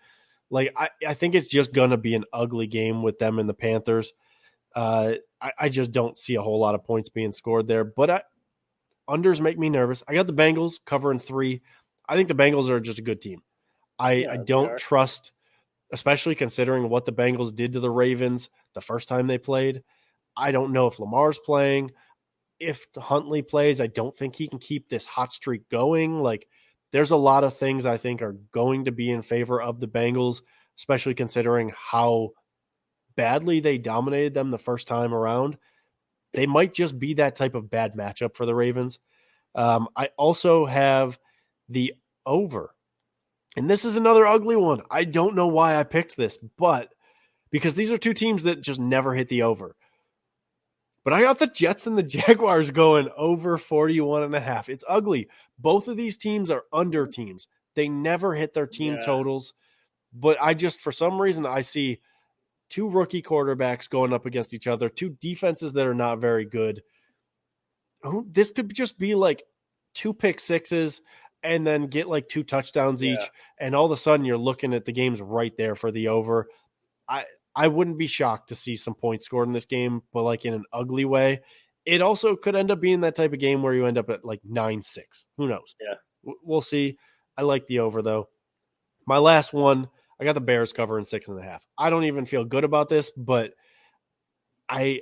Like, I think it's just going to be an ugly game with them and the Panthers. I just don't see a whole lot of points being scored there, but unders make me nervous. I got the Bengals covering 3. I think the Bengals are just a good team. I don't trust, especially considering what the Bengals did to the Ravens the first time they played. I don't know if Lamar's playing. If Huntley plays, I don't think he can keep this hot streak going. Like, there's a lot of things I think are going to be in favor of the Bengals, especially considering how badly they dominated them the first time around. They might just be that type of bad matchup for the Ravens. I also have the over. And this is another ugly one. I don't know why I picked this, but because these are two teams that just never hit the over. But I got the Jets and the Jaguars going over 41.5. It's ugly. Both of these teams are under teams. They never hit their team totals. But I just, for some reason, I see two rookie quarterbacks going up against each other, two defenses that are not very good. This could just be like 2 pick sixes and then get like 2 touchdowns each. And all of a sudden you're looking at the games right there for the over. I wouldn't be shocked to see some points scored in this game, but like in an ugly way. It also could end up being that type of game where you end up at like 9-6. Who knows? Yeah. We'll see. I like the over though. My last one, I got the Bears covering 6.5. I don't even feel good about this, but I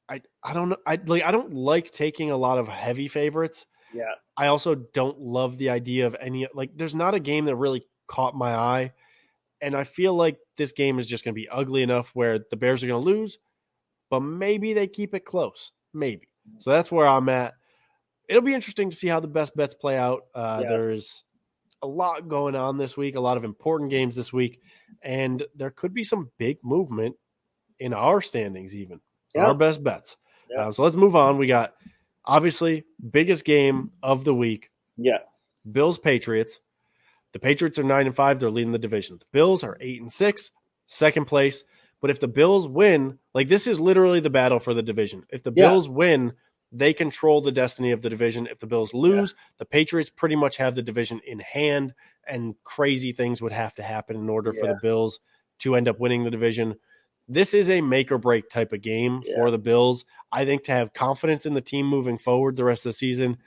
don't know. I don't like taking a lot of heavy favorites. Yeah. I also don't love the idea of any, like, there's not a game that really caught my eye. And I feel like this game is just going to be ugly enough where the Bears are going to lose, but maybe they keep it close. Maybe. So that's where I'm at. It'll be interesting to see how the best bets play out. There's a lot going on this week, a lot of important games this week, and there could be some big movement in our standings even, our best bets. So let's move on. We got, obviously, biggest game of the week. Yeah. Bills Patriots. The Patriots are 9-5. They're leading the division. The Bills are 8-6, second place. But if the Bills win, like, this is literally the battle for the division. If the Bills win, they control the destiny of the division. If the Bills lose, the Patriots pretty much have the division in hand, and crazy things would have to happen in order for the Bills to end up winning the division. This is a make or break type of game for the Bills. I think to have confidence in the team moving forward the rest of the season,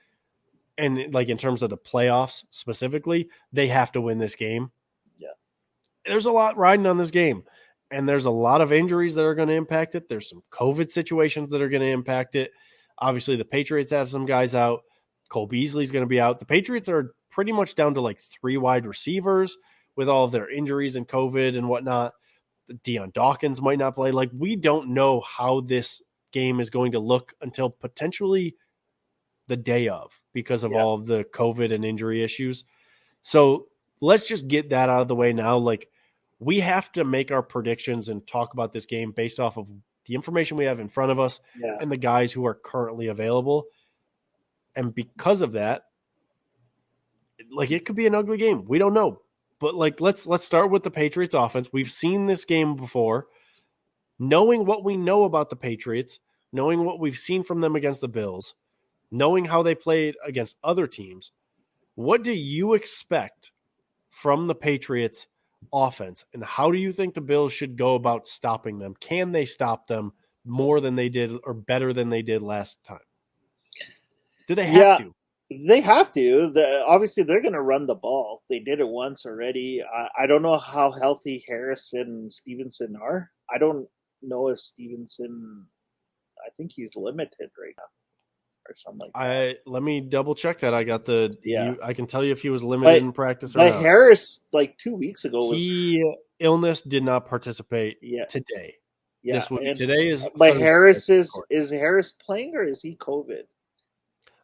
and like in terms of the playoffs specifically, they have to win this game. Yeah. There's a lot riding on this game, and there's a lot of injuries that are going to impact it. There's some COVID situations that are going to impact it. Obviously, the Patriots have some guys out. Cole Beasley's going to be out. The Patriots are pretty much down to like 3 wide receivers with all of their injuries and COVID and whatnot. Deion Dawkins might not play. Like, we don't know how this game is going to look until potentially the day of, because of all of the COVID and injury issues. So let's just get that out of the way now. Like, we have to make our predictions and talk about this game based off of the information we have in front of us and the guys who are currently available. And because of that, like, it could be an ugly game. We don't know. But like, let's start with the Patriots offense. We've seen this game before. Knowing what we know about the Patriots, knowing what we've seen from them against the Bills, knowing how they played against other teams, what do you expect from the Patriots offense, and how do you think the Bills should go about stopping them? Can they stop them more than they did or better than they did last time? Do they have to? They have to. Obviously, they're going to run the ball. They did it once already. I don't know how healthy Harris and Stevenson are. I don't know if Stevenson, I think he's limited right now or something like that. Let me double check that. I got the I can tell you if he was limited in practice or not. Harris, like 2 weeks ago, illness did not participate today. This week. Today is. But Thursday. Harris is Harris playing, or is he COVID?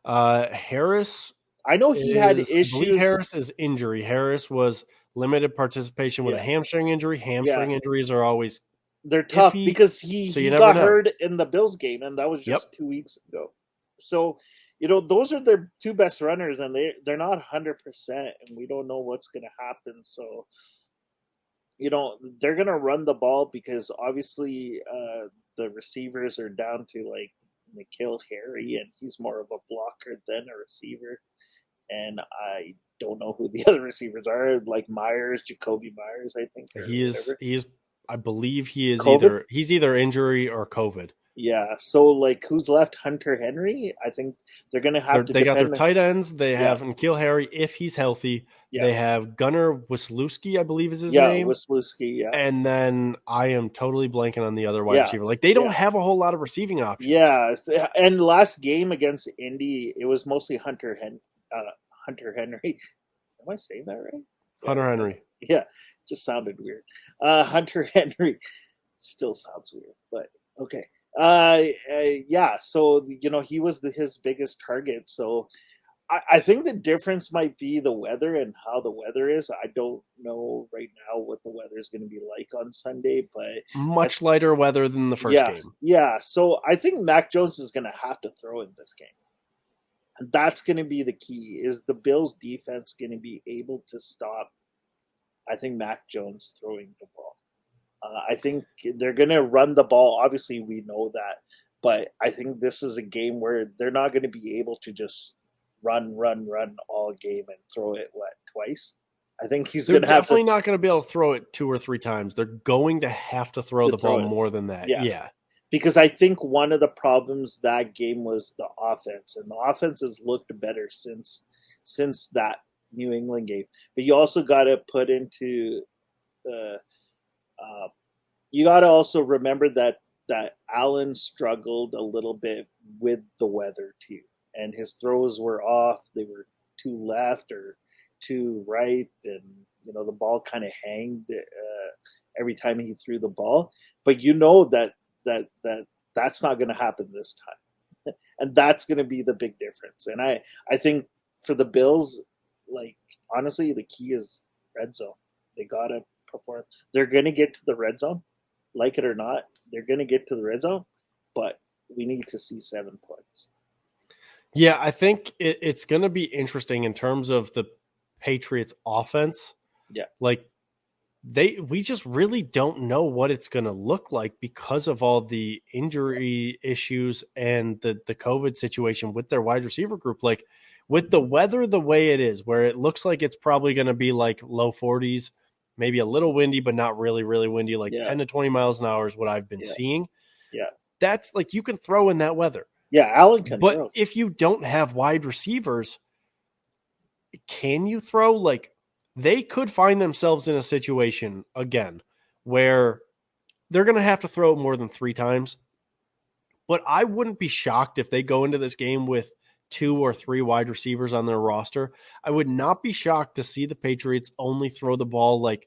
Harris. I know he had issues. I believe Harris is injury. Harris was limited participation with a Yeah. hamstring injury. Hamstring Yeah. injuries are always They're tough iffy, because so he you never got know. hurt in the Bills game, and that was Yep. just 2 weeks ago. So, those are their two best runners, and they're not 100%, and we don't know what's going to happen. So, they're going to run the ball because obviously the receivers are down to like N'Keal Harry, and he's more of a blocker than a receiver. And I don't know who the other receivers are, like Myers, Jacoby Myers, I think, or whatever. He's I believe he is COVID? either injury or COVID. Yeah. So, like, who's left? Hunter Henry? I think they're going to have to They got their depend. tight ends. They Yeah. have N'Keal Harry if he's healthy. Yeah. They have Gunnar Wisniewski, I believe is his Yeah. name. Wisniewski. Yeah. And then I am totally blanking on the other wide Yeah. receiver. Like they don't Yeah. have a whole lot of receiving options. Yeah. And last game against Indy, it was mostly Hunter Henry. Am I saying that right? Hunter Henry. Yeah. Just sounded weird. Hunter Henry still sounds weird, but okay. Yeah. So he was his biggest target. So I think the difference might be the weather and how the weather is. I don't know right now what the weather is going to be like on Sunday, but much lighter weather than the first game. Yeah. So I think Mac Jones is going to have to throw in this game. And that's going to be the key. Is the Bills defense going to be able to stop, I think, Mac Jones throwing the ball? I think they're going to run the ball. Obviously, we know that. But I think this is a game where they're not going to be able to just run all game and throw it, twice? I think he's going to have definitely not going to be able to throw it 2 or 3 times. They're going to have to throw the ball more than that. Yeah. Because I think one of the problems that game was the offense, and the offense has looked better since that New England game. But you also got to put into you got to also remember that Allen struggled a little bit with the weather too, and his throws were off. They were too left or too right, and the ball kind of hanged every time he threw the ball. But that's not going to happen this time, and that's going to be the big difference. And I think for the Bills, like, honestly, the key is red zone. They got to perform. They're going to get to the red zone, like it or not. They're going to get to the red zone, but we need to see 7 points. Yeah, I think it's going to be interesting in terms of the Patriots offense. Yeah. Like we just really don't know what it's going to look like because of all the injury issues and the COVID situation with their wide receiver group. Like with the weather the way it is, where it looks like it's probably going to be like low 40s, maybe a little windy, but not really, really windy, like 10 to 20 miles an hour is what I've been seeing. Yeah. That's like you can throw in that weather. Yeah, Allen can But throw. If you don't have wide receivers, can you throw? Like they could find themselves in a situation again where they're going to have to throw more than 3 times. But I wouldn't be shocked if they go into this game with 2 or 3 wide receivers on their roster. I would not be shocked to see the Patriots only throw the ball like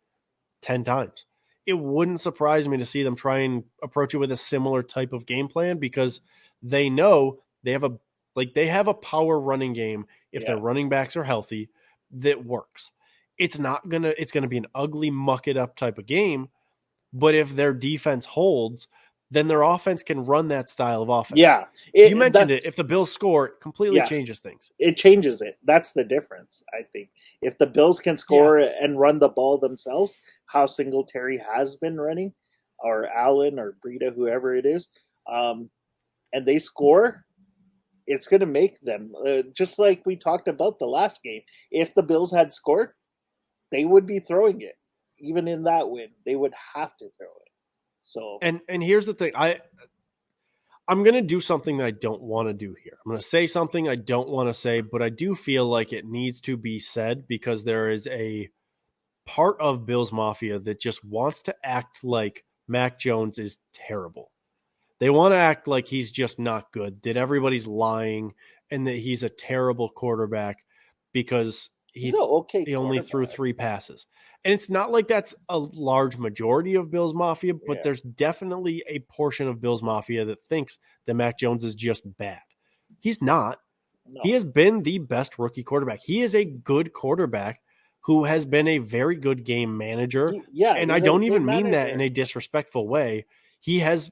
10 times. It wouldn't surprise me to see them try and approach it with a similar type of game plan because they know they have a power running game if their running backs are healthy that works. It's going to be an ugly muck it up type of game, but if their defense holds, then their offense can run that style of offense. Yeah. You mentioned it. If the Bills score, it completely changes things. It changes it. That's the difference, I think. If the Bills can score and run the ball themselves, how Singletary has been running, or Allen or Breida, whoever it is, and they score, it's going to make them, just like we talked about the last game. If the Bills had scored, they would be throwing it. Even in that win, they would have to throw it. So and here's the thing, I'm going to do something that I don't want to do here. I'm going to say something I don't want to say, but I do feel like it needs to be said because there is a part of Bills Mafia that just wants to act like Mac Jones is terrible. They want to act like he's just not good, that everybody's lying, and that he's a terrible quarterback because he only threw 3 passes. And it's not like that's a large majority of Bills Mafia, but there's definitely a portion of Bills Mafia that thinks that Mac Jones is just bad. He's not. No. He has been the best rookie quarterback. He is a good quarterback who has been a very good game manager. And I don't even mean that in a disrespectful way. He has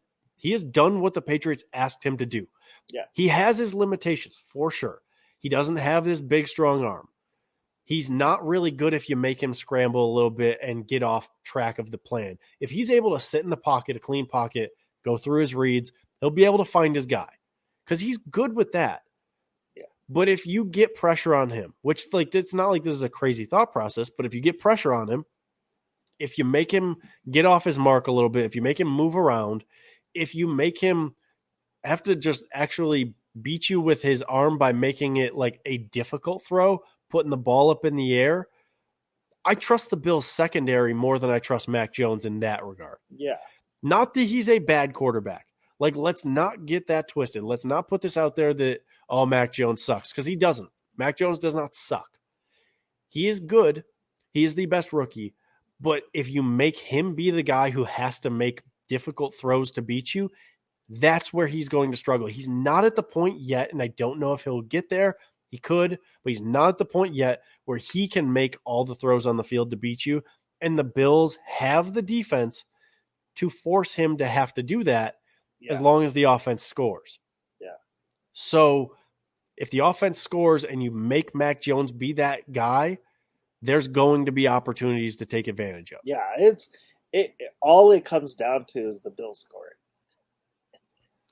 done what the Patriots asked him to do. Yeah. He has his limitations, for sure. He doesn't have this big, strong arm. He's not really good if you make him scramble a little bit and get off track of the plan. If he's able to sit in the pocket, a clean pocket, go through his reads, he'll be able to find his guy because he's good with that. Yeah. But if you get pressure on him, which like it's not like this is a crazy thought process, but if you get pressure on him, if you make him get off his mark a little bit, if you make him move around, if you make him have to just actually beat you with his arm by making it like a difficult throw, putting the ball up in the air, I trust the Bills secondary more than I trust Mac Jones in that regard. Yeah. Not that he's a bad quarterback. Like, let's not get that twisted. Let's not put this out there that, oh, Mac Jones sucks, because he doesn't. Mac Jones does not suck. He is good. He is the best rookie. But if you make him be the guy who has to make difficult throws to beat you, that's where he's going to struggle. He's not at the point yet, and I don't know if he'll get there. He could, but he's not at the point yet where he can make all the throws on the field to beat you. And the Bills have the defense to force him to have to do that as long as the offense scores. Yeah. So if the offense scores and you make Mac Jones be that guy, there's going to be opportunities to take advantage of. Yeah, all it comes down to is the Bills scoring.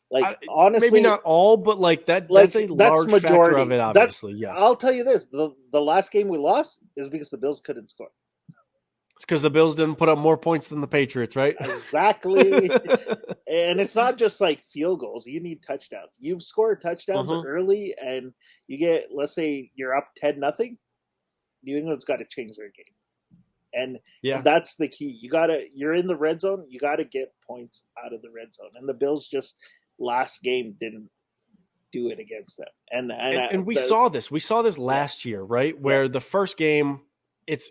Like, honestly, maybe not all, but like that's a large majority. Factor of it, obviously. Yes. I'll tell you this: the last game we lost is because the Bills couldn't score. It's because the Bills didn't put up more points than the Patriots, right? Exactly. And it's not just like field goals. You need touchdowns. You score touchdowns early, and you get, let's say, you're up 10-0. New England's got to change their game. And that's the key. You're in the red zone. You got to get points out of the red zone. And the Bills just last game didn't do it against them. And we saw this. We saw this last year, right? Where the first game, it's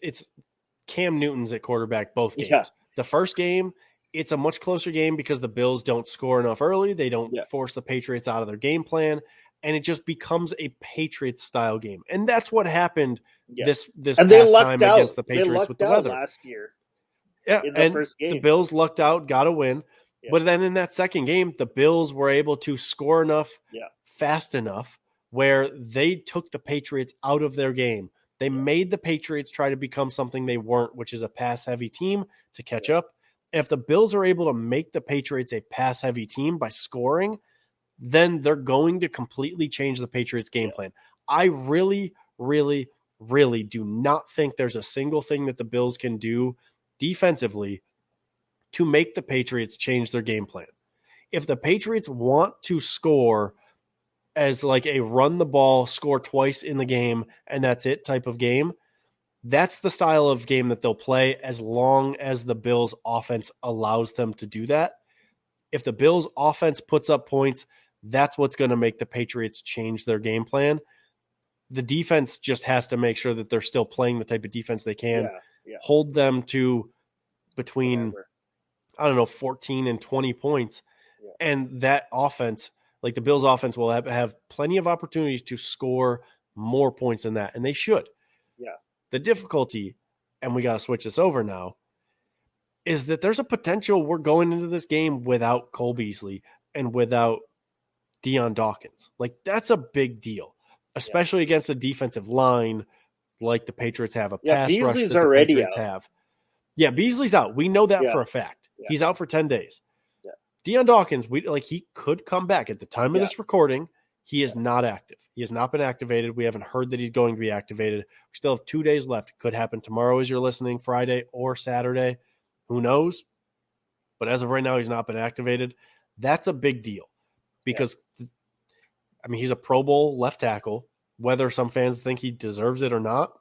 Cam Newton's at quarterback both games. Yeah. The first game, it's a much closer game because the Bills don't score enough early. They don't force the Patriots out of their game plan. And it just becomes a Patriots style game. And that's what happened this and past time against the Patriots with the weather last year. Yeah, in the first game. The Bills lucked out, got a win. Yeah. But then in that second game, the Bills were able to score enough fast enough where they took the Patriots out of their game. They made the Patriots try to become something they weren't, which is a pass-heavy team to catch up. And if the Bills are able to make the Patriots a pass-heavy team by scoring, then they're going to completely change the Patriots' game plan. I really, really, really do not think there's a single thing that the Bills can do defensively to make the Patriots change their game plan. If the Patriots want to score as like a run the ball, score twice in the game, and that's it type of game, that's the style of game that they'll play as long as the Bills' offense allows them to do that. If the Bills' offense puts up points, that's what's going to make the Patriots change their game plan. The defense just has to make sure that they're still playing the type of defense they can, hold them to between, 14 and 20 points. Yeah. And that offense, like the Bills' offense, will have plenty of opportunities to score more points than that, and they should. Yeah. The difficulty, and we got to switch this over now, is that there's a potential we're going into this game without Cole Beasley and without Deion Dawkins. Like, that's a big deal, especially against a defensive line like the Patriots have, a pass Beasley's rush that the Patriots have. Yeah, Beasley's out. We know that for a fact. Yeah. He's out for 10 days. Yeah. Deion Dawkins, he could come back. At the time of this recording, he is not active. He has not been activated. We haven't heard that he's going to be activated. We still have 2 days left. It could happen tomorrow as you're listening, Friday or Saturday. Who knows? But as of right now, he's not been activated. That's a big deal because, he's a Pro Bowl left tackle. Whether some fans think he deserves it or not,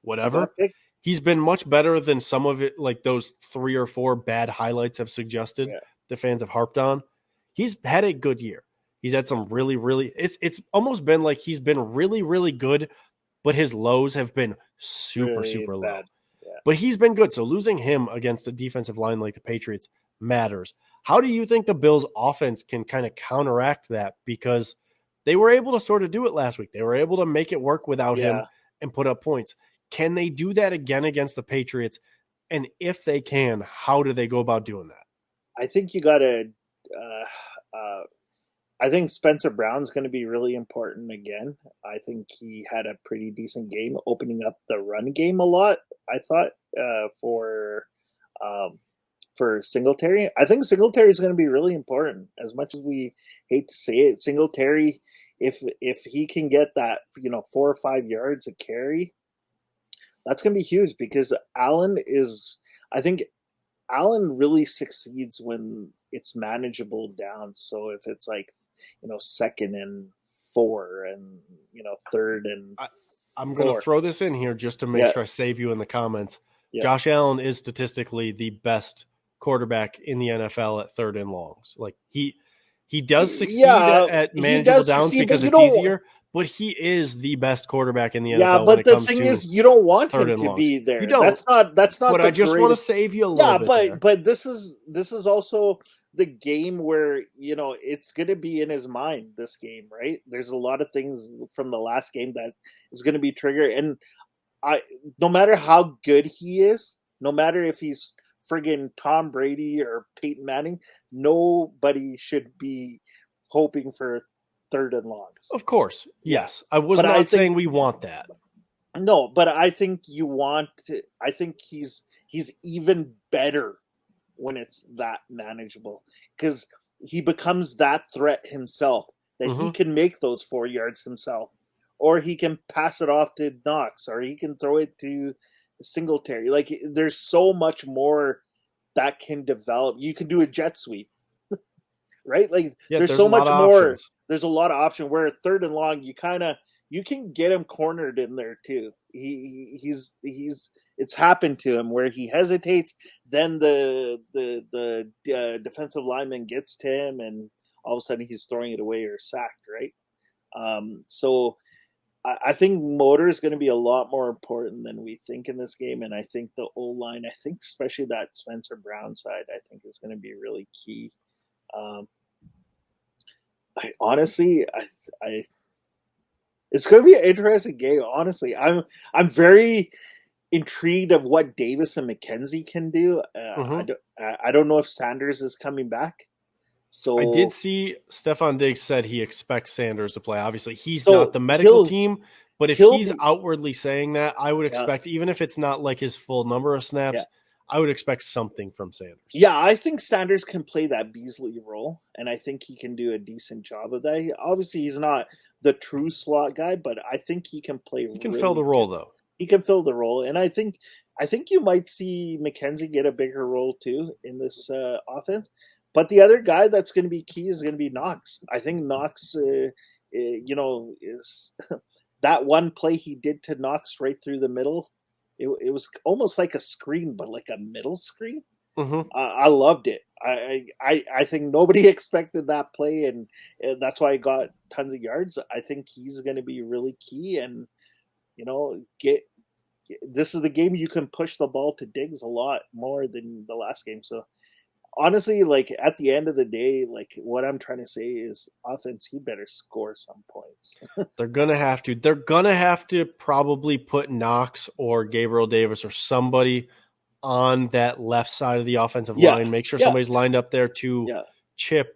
whatever. He's been much better than some of it, like those 3 or 4 bad highlights have suggested the fans have harped on. He's had a good year. He's had some really, really – it's almost been like he's been really, really good, but his lows have been super, really super low. Yeah. But he's been good. So losing him against a defensive line like the Patriots matters. How do you think the Bills' offense can kind of counteract that? Because they were able to sort of do it last week. They were able to make it work without him and put up points. Can they do that again against the Patriots? And if they can, how do they go about doing that? I think you got to. I think Spencer Brown's going to be really important again. I think he had a pretty decent game, opening up the run game a lot. I thought um, for Singletary. I think Singletary is going to be really important. As much as we hate to say it, Singletary, if he can get that 4 or 5 yards a carry, that's going to be huge because Allen is. I think Allen really succeeds when it's manageable down. So if it's like, second and 4 and, third and I'm 4. going to throw this in here just to make Yeah. sure I save you in the comments. Yeah. Josh Allen is statistically the best quarterback in the NFL at third and longs. Like he does succeed at manageable downs because it's easier, but he is the best quarterback in the NFL when it comes to. Yeah, but the thing is, you don't want him to be there. You don't. That's not. But I just want to save you a little bit. Yeah, but this is also the game where it's going to be in his mind. This game, right? There's a lot of things from the last game that is going to be triggered, and no matter how good he is, no matter if he's friggin' Tom Brady or Peyton Manning, nobody should be hoping for third and longs. Of course, yes. I was not saying we want that. No, but I think you want to, I think he's even better when it's that manageable because he becomes that threat himself that he can make those 4 yards himself, or he can pass it off to Knox, or he can throw it to Singletary. Like there's so much more that can develop. You can do a jet sweep, right? Like there's so much more. There's a lot of option where third and long, you can get him cornered in there too. He's it's happened to him where he hesitates, then the defensive lineman gets to him, and all of a sudden he's throwing it away or sacked, right? So I think motor is going to be a lot more important than we think in this game, and I think the O-line, I think especially that Spencer Brown side, I think is going to be really key. I honestly, it's going to be an interesting game. Honestly, I'm very intrigued of what Davis and McKenzie can do. I don't know if Sanders is coming back. So I did see Stephon Diggs said he expects Sanders to play. Obviously, he's not the medical team, but if he's outwardly saying that, I would expect, even if it's not like his full number of snaps, I would expect something from Sanders. Yeah, I think Sanders can play that Beasley role, and I think he can do a decent job of that. Obviously, he's not the true slot guy, but I think he can play. He can fill the role, though. He can fill the role, and I think you might see McKenzie get a bigger role too in this offense. But the other guy that's going to be key is going to be Knox. I think Knox, is that one play he did to Knox right through the middle. It was almost like a screen, but like a middle screen. I loved it. I think nobody expected that play, and that's why he got tons of yards. I think he's going to be really key, and this is the game you can push the ball to Diggs a lot more than the last game. So honestly, like at the end of the day, like what I'm trying to say is offense, you better score some points. They're going to have to. They're going to have to probably put Knox or Gabriel Davis or somebody on that left side of the offensive line. Make sure somebody's lined up there to chip.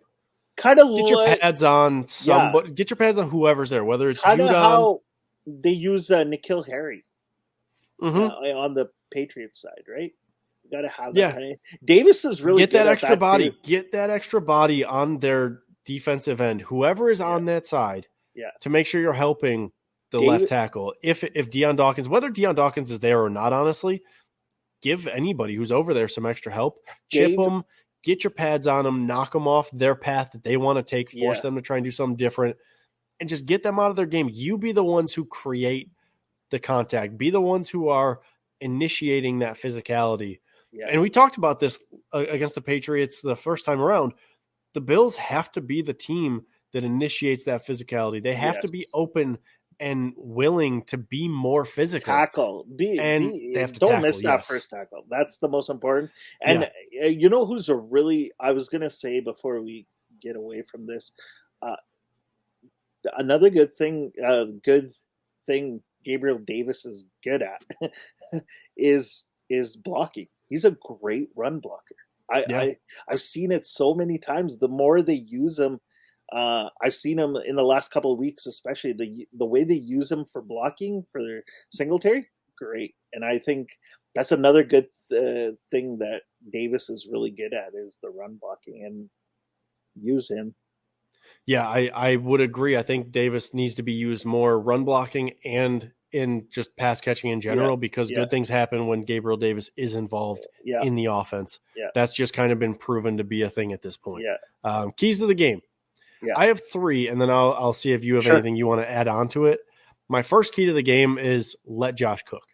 Kind of get your pads on somebody. Get your pads on whoever's there, whether it's Judon. How they use N'Keal Harry on the Patriots side, right? Got to have that kind of. Davis is really get that extra body. Too. Get that extra body on their defensive end. Whoever is on that side, to make sure you're helping the left tackle. If Deion Dawkins, whether Deion Dawkins is there or not, honestly, give anybody who's over there some extra help. Chip them. Get your pads on them. Knock them off their path that they want to take. Force them to try and do something different, and just get them out of their game. You be the ones who create the contact. Be the ones who are initiating that physicality. Yeah. And we talked about this against the Patriots the first time around. The Bills have to be the team that initiates that physicality. They have to be open and willing to be more physical. Tackle. They have to don't tackle, miss that first tackle. That's the most important. And you know who's a really – I was going to say before we get away from this, another good thing Gabriel Davis is good at is blocking. He's a great run blocker. Yeah. I've seen it so many times. The more they use him, I've seen him in the last couple of weeks, especially the way they use him for blocking for their Singletary. Great, and I think that's another good thing that Davis is really good at is the run blocking, and use him. Yeah, I would agree. I think Davis needs to be used more run blocking and in just pass catching in Yeah, general because yeah, good things happen when Gabriel Davis is involved yeah, in the offense. yeah, That's just kind of been proven to be a thing at this point. yeah, Keys to the game. yeah. I have three, and then I'll see if you have Sure. anything you want to add on to it. My first key to the game is let Josh cook.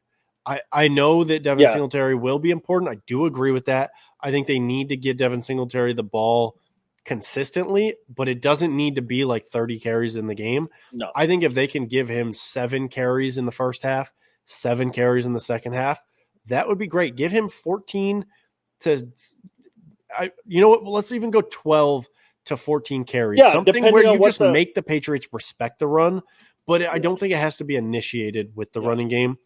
I know that Devin Yeah, Singletary will be important. I do agree with that. I think they need to get Devin Singletary the ball consistently, but it doesn't need to be like 30 carries in the game. no. I think if they can give him 7 carries in the first half, 7 carries in the second half, that would be great. Give him 14 to you know what? Well, let's even go 12 to 14 carries. Yeah, Something where depending on you what just the make the Patriots respect the run, but I yeah, don't think it has to be initiated with the yeah, running game.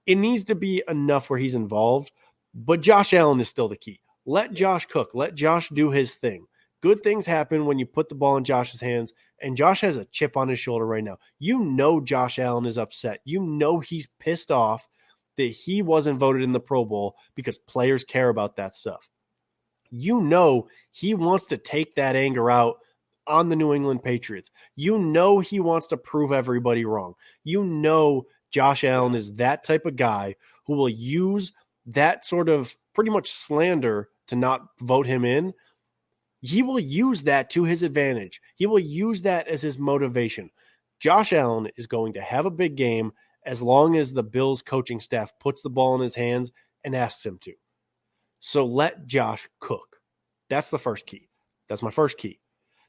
It needs to be enough where he's involved, but Josh Allen is still the key. Let yeah, Josh cook. Let Josh do his thing. Good things happen when you put the ball in Josh's hands, and Josh has a chip on his shoulder right now. You know Josh Allen is upset. You know he's pissed off that he wasn't voted in the Pro Bowl because players care about that stuff. You know he wants to take that anger out on the New England Patriots. You know he wants to prove everybody wrong. You know Josh Allen yeah, is that type of guy who will use that sort of pretty much slander to not vote him in. He will use that to his advantage. He will use that as his motivation. Josh Allen is going to have a big game as long as the Bills coaching staff puts the ball in his hands and asks him to. So let Josh cook. That's the first key. That's my first key.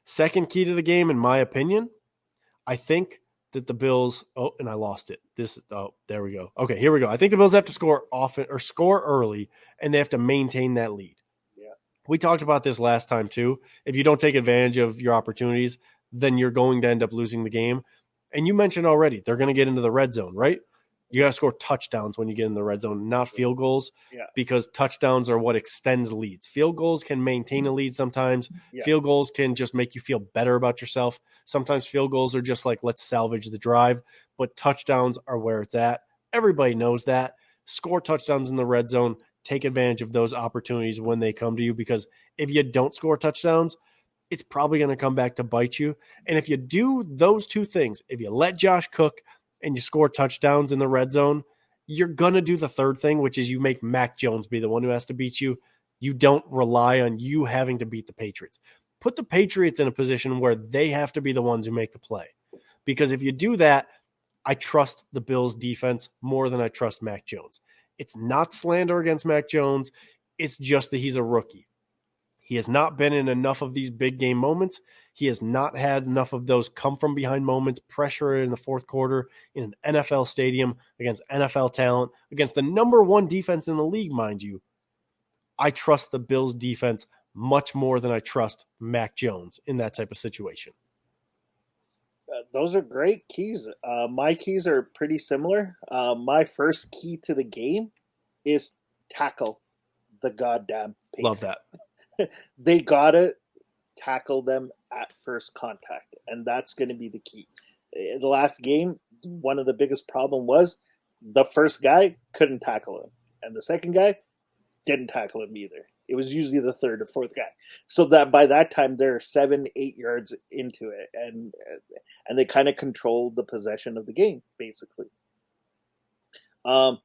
Second key to the game, in my opinion, I think that the Bills. Oh, and I lost it. There we go. Okay, here we go. I think the Bills have to score often or score early, and they have to maintain that lead. yeah, We talked about this last time too. If you don't take advantage of your opportunities, then you're going to end up losing the game. And you mentioned already, they're going to get into the red zone, right? You got to score touchdowns when you get in the red zone, not field goals, yeah, because touchdowns are what extends leads. Field goals can maintain a lead sometimes. yeah, Field goals can just make you feel better about yourself. Sometimes field goals are just like, let's salvage the drive, but touchdowns are where it's at. Everybody knows that. Score touchdowns in the red zone. Take advantage of those opportunities when they come to you, because if you don't score touchdowns, it's probably going to come back to bite you. And if you do those two things, if you let Josh cook and you score touchdowns in the red zone, you're going to do the third thing, which is you make Mac Jones be the one who has to beat you. You don't rely on you having to beat the Patriots. Put the Patriots in a position where they have to be the ones who make the play. Because if you do that, I trust the Bills defense more than I trust Mac Jones. It's not slander against Mac Jones. It's just that he's a rookie. He has not been in enough of these big game moments. He has not had enough of those come from behind moments, pressure in the fourth quarter in an NFL stadium against NFL talent, against the number one defense in the league, mind you. I trust the Bills defense much more than I trust Mac Jones in that type of situation. those are great keys. My keys are pretty similar. My first key to the game is tackle the goddamn Love Patriots. that. They gotta tackle them at first contact, and that's going to be the key. In the last game, one of the biggest problem was the first guy couldn't tackle him, and the second guy didn't tackle him either. It was usually the third or fourth guy. So that by that time they're 7-8 yards into it, and they kind of controlled the possession of the game basically. Um,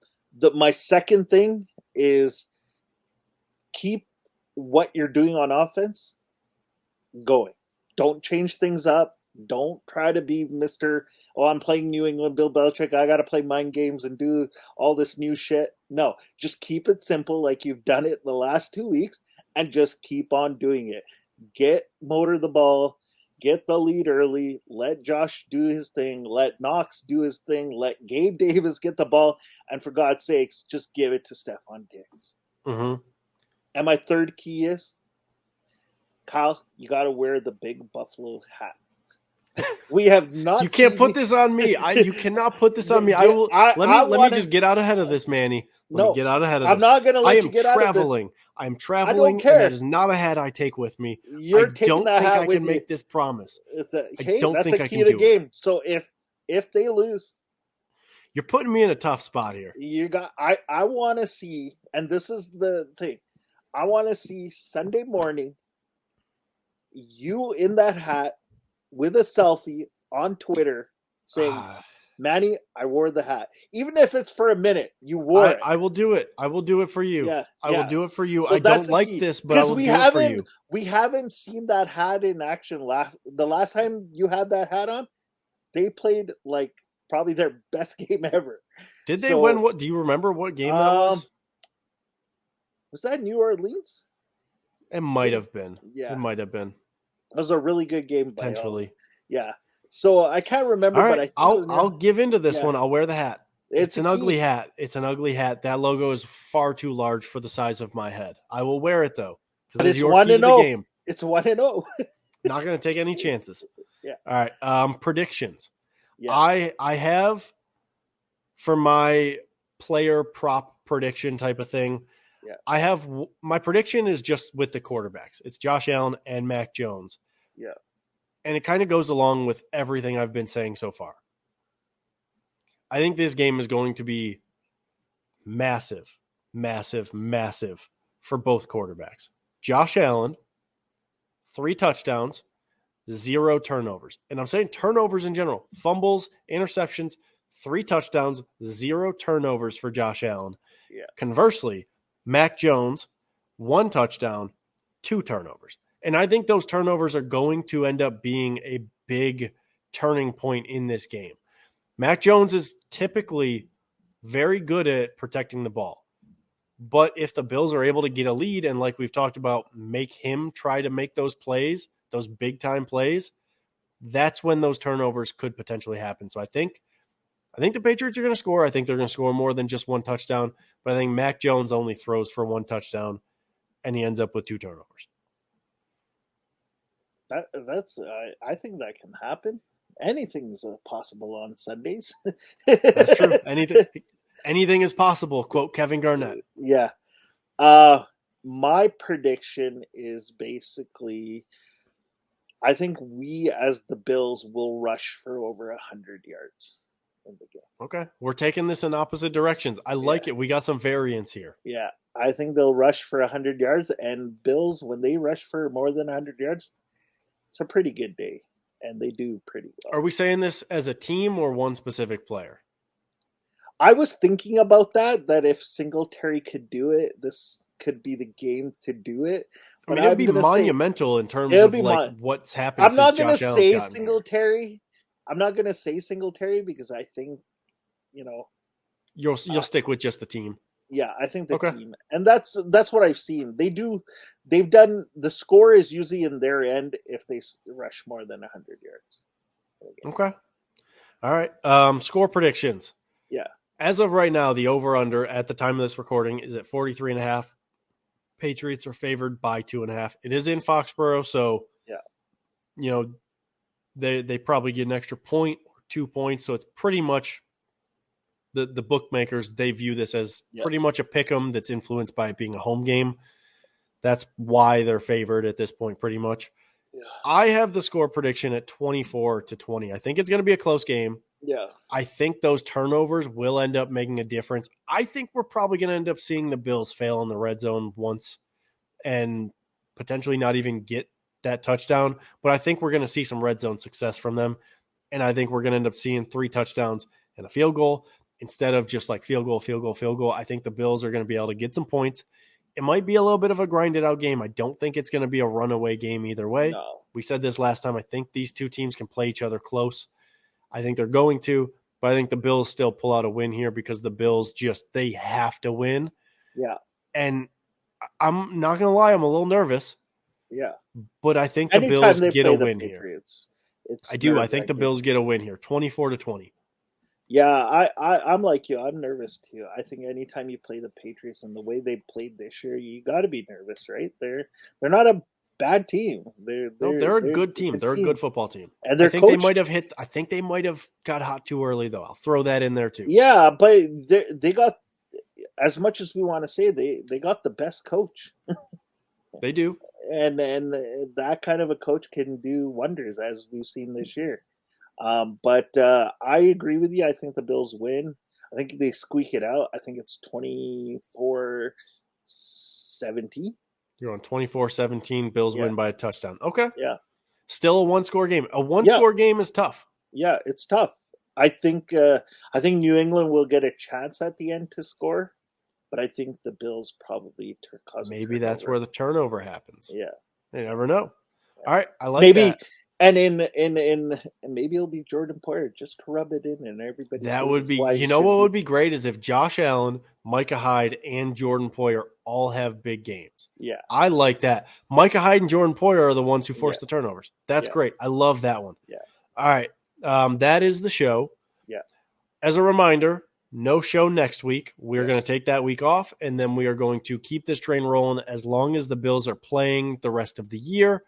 my second thing is keep what you're doing on offense going. Don't change things up. Don't try to be Mr. Oh, I'm playing New England Bill Belichick. I got to play mind games and do all this new shit. No, just keep it simple like you've done it the last 2 weeks and just keep on doing it. Motor the ball, get the lead early, let Josh do his thing, let Knox do his thing, let Gabe Davis get the ball, and for God's sakes, just give it to Stephon Diggs. Mm-hmm. And my third key is Kyle, you got to wear the big Buffalo hat. We have You not can't seen put this on me. You cannot put this on me. I will. Let me just get out ahead of this, Manny. Let me No, get out ahead of I'm this. not going to I let you am get out of this. traveling. I'm I don't traveling, and that care. is not a hat I take with me. I You're taking don't that think hat I with can you. make this promise. I Hey, don't that's think a I key can to the do it. game. So if they lose, You're putting me in a tough spot here. you got. I want to see, and this is the thing. I want to see Sunday morning you in that hat with a selfie on Twitter saying, Manny, I wore the hat. Even if it's for a minute, you wore it. I will do it. I will do it for you. Yeah, I will do it for you. So I that's don't the like key. this, but I Because will do it for you. we haven't seen that hat in action. The last time you had that hat on, they played like probably their best game ever. Did they win? What do you remember? What game that was? Was that New Orleans? It might have been. Yeah, it might have been. It was a really good game by Potentially. Yeah. So I can't remember, All right, but I think I'll give into this one. I'll wear the hat. It's an ugly hat. It's an ugly hat. That logo is far too large for the size of my head. I will wear it though, because it's your key to the game. It's 1-0. Not going to take any chances. Yeah. All right. Predictions. Yeah. I have for my player prop prediction type of thing. Yeah. I have my prediction is just with the quarterbacks. It's Josh Allen and Mac Jones. Yeah. And it kind of goes along with everything I've been saying so far. I think this game is going to be massive, massive, massive for both quarterbacks. Josh Allen, 3 touchdowns, 0 turnovers. And I'm saying turnovers in general. Fumbles, interceptions, 3 touchdowns, 0 turnovers for Josh Allen. Yeah. Conversely, Mac Jones, 1 touchdown, 2 turnovers. And I think those turnovers are going to end up being a big turning point in this game. Mac Jones is typically very good at protecting the ball. But if the Bills are able to get a lead and, like we've talked about, make him try to make those plays, those big-time plays, that's when those turnovers could potentially happen. So I think the Patriots are going to score. I think they're going to score more than just 1 touchdown. But I think Mac Jones only throws for 1 touchdown, and he ends up with 2 turnovers. I think that can happen. Anything's possible on Sundays. That's true. Anything is possible, quote Kevin Garnett. Yeah. My prediction is basically I think we as the Bills will rush for over 100 yards in the game. Okay. We're taking this in opposite directions. I like it. We got some variance here. Yeah. I think they'll rush for 100 yards, and Bills, when they rush for more than 100 yards, it's a pretty good day, and they do pretty well. Are we saying this as a team or one specific player? I was thinking about that if Singletary could do it, this could be the game to do it. But it'd be monumental in terms of what's happened. I'm not going to say Singletary. I'm not going to say Singletary because I think, you'll stick with just the team. Yeah, I think the team, and that's what I've seen. They've done. The score is usually in their end if they rush more than 100 yards. Okay. All right. Score predictions. Yeah. As of right now, the over/under at the time of this recording is at 43.5. Patriots are favored by 2.5. It is in Foxborough, so they probably get an extra point or 2 points. So it's pretty much the bookmakers, they view this as pretty much a pick 'em that's influenced by it being a home game. That's why they're favored at this point, pretty much. Yeah. I have the score prediction at 24-20. I think it's going to be a close game. Yeah. I think those turnovers will end up making a difference. I think we're probably going to end up seeing the Bills fail in the red zone once and potentially not even get that touchdown. But I think we're going to see some red zone success from them. And I think we're going to end up seeing 3 touchdowns and a field goal instead of just like field goal, field goal, field goal. I think the Bills are going to be able to get some points. It might be a little bit of a grinded out game. I don't think it's going to be a runaway game either way. No. We said this last time. I think these two teams can play each other close. I think they're going to, but I think the Bills still pull out a win here because the Bills they have to win. Yeah. And I'm not going to lie, I'm a little nervous. Yeah. But I think the Bills get a win here. I do. I think the Bills get a win here, 24-20. Yeah, I'm like you. I'm nervous too. I think anytime you play the Patriots and the way they played this year, you got to be nervous, right? They're not a bad team. They're a good team. They're a good football team. And they're I think they might have got hot too early, though. I'll throw that in there too. Yeah, but they got, as much as we want to say, they got the best coach. They do. And that kind of a coach can do wonders, as we've seen this year. But I agree with you. I think the Bills win. I think they squeak it out. I think it's 24-17. You're on 24-17. Bills win by a touchdown. Okay. Yeah. Still a one-score game. A one-score game is tough. Yeah, it's tough. I think New England will get a chance at the end to score, but I think the Bills probably cause maybe that's where the turnover happens. Yeah. You never know. All right, I like maybe that. And in maybe it'll be Jordan Poyer just to rub it in, and everybody. That would be. You know what would be great is if Josh Allen, Micah Hyde, and Jordan Poyer all have big games. Yeah, I like that. Micah Hyde and Jordan Poyer are the ones who force the turnovers. That's great. I love that one. Yeah. All right, that is the show. Yeah. As a reminder, no show next week. We're going to take that week off, and then we are going to keep this train rolling as long as the Bills are playing the rest of the year.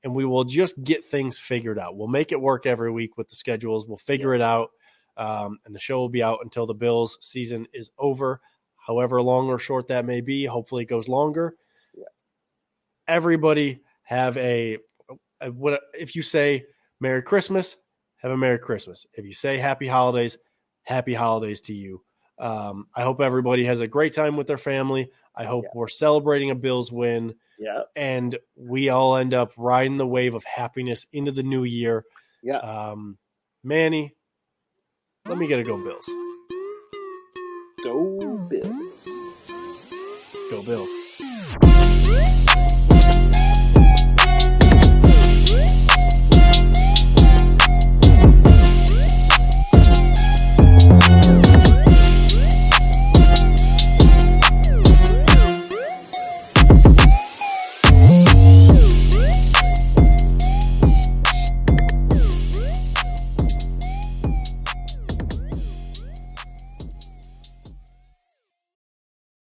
And we will just get things figured out. We'll make it work every week with the schedules. We'll figure it out. And the show will be out until the Bills season is over, however long or short that may be. Hopefully it goes longer. Yeah. Everybody have if you say Merry Christmas, have a Merry Christmas. If you say Happy Holidays to you. I hope everybody has a great time with their family. I hope we're celebrating a Bills win. Yeah. And we all end up riding the wave of happiness into the new year. Yeah. Manny, let me get a go Bills. Go Bills. Go Bills.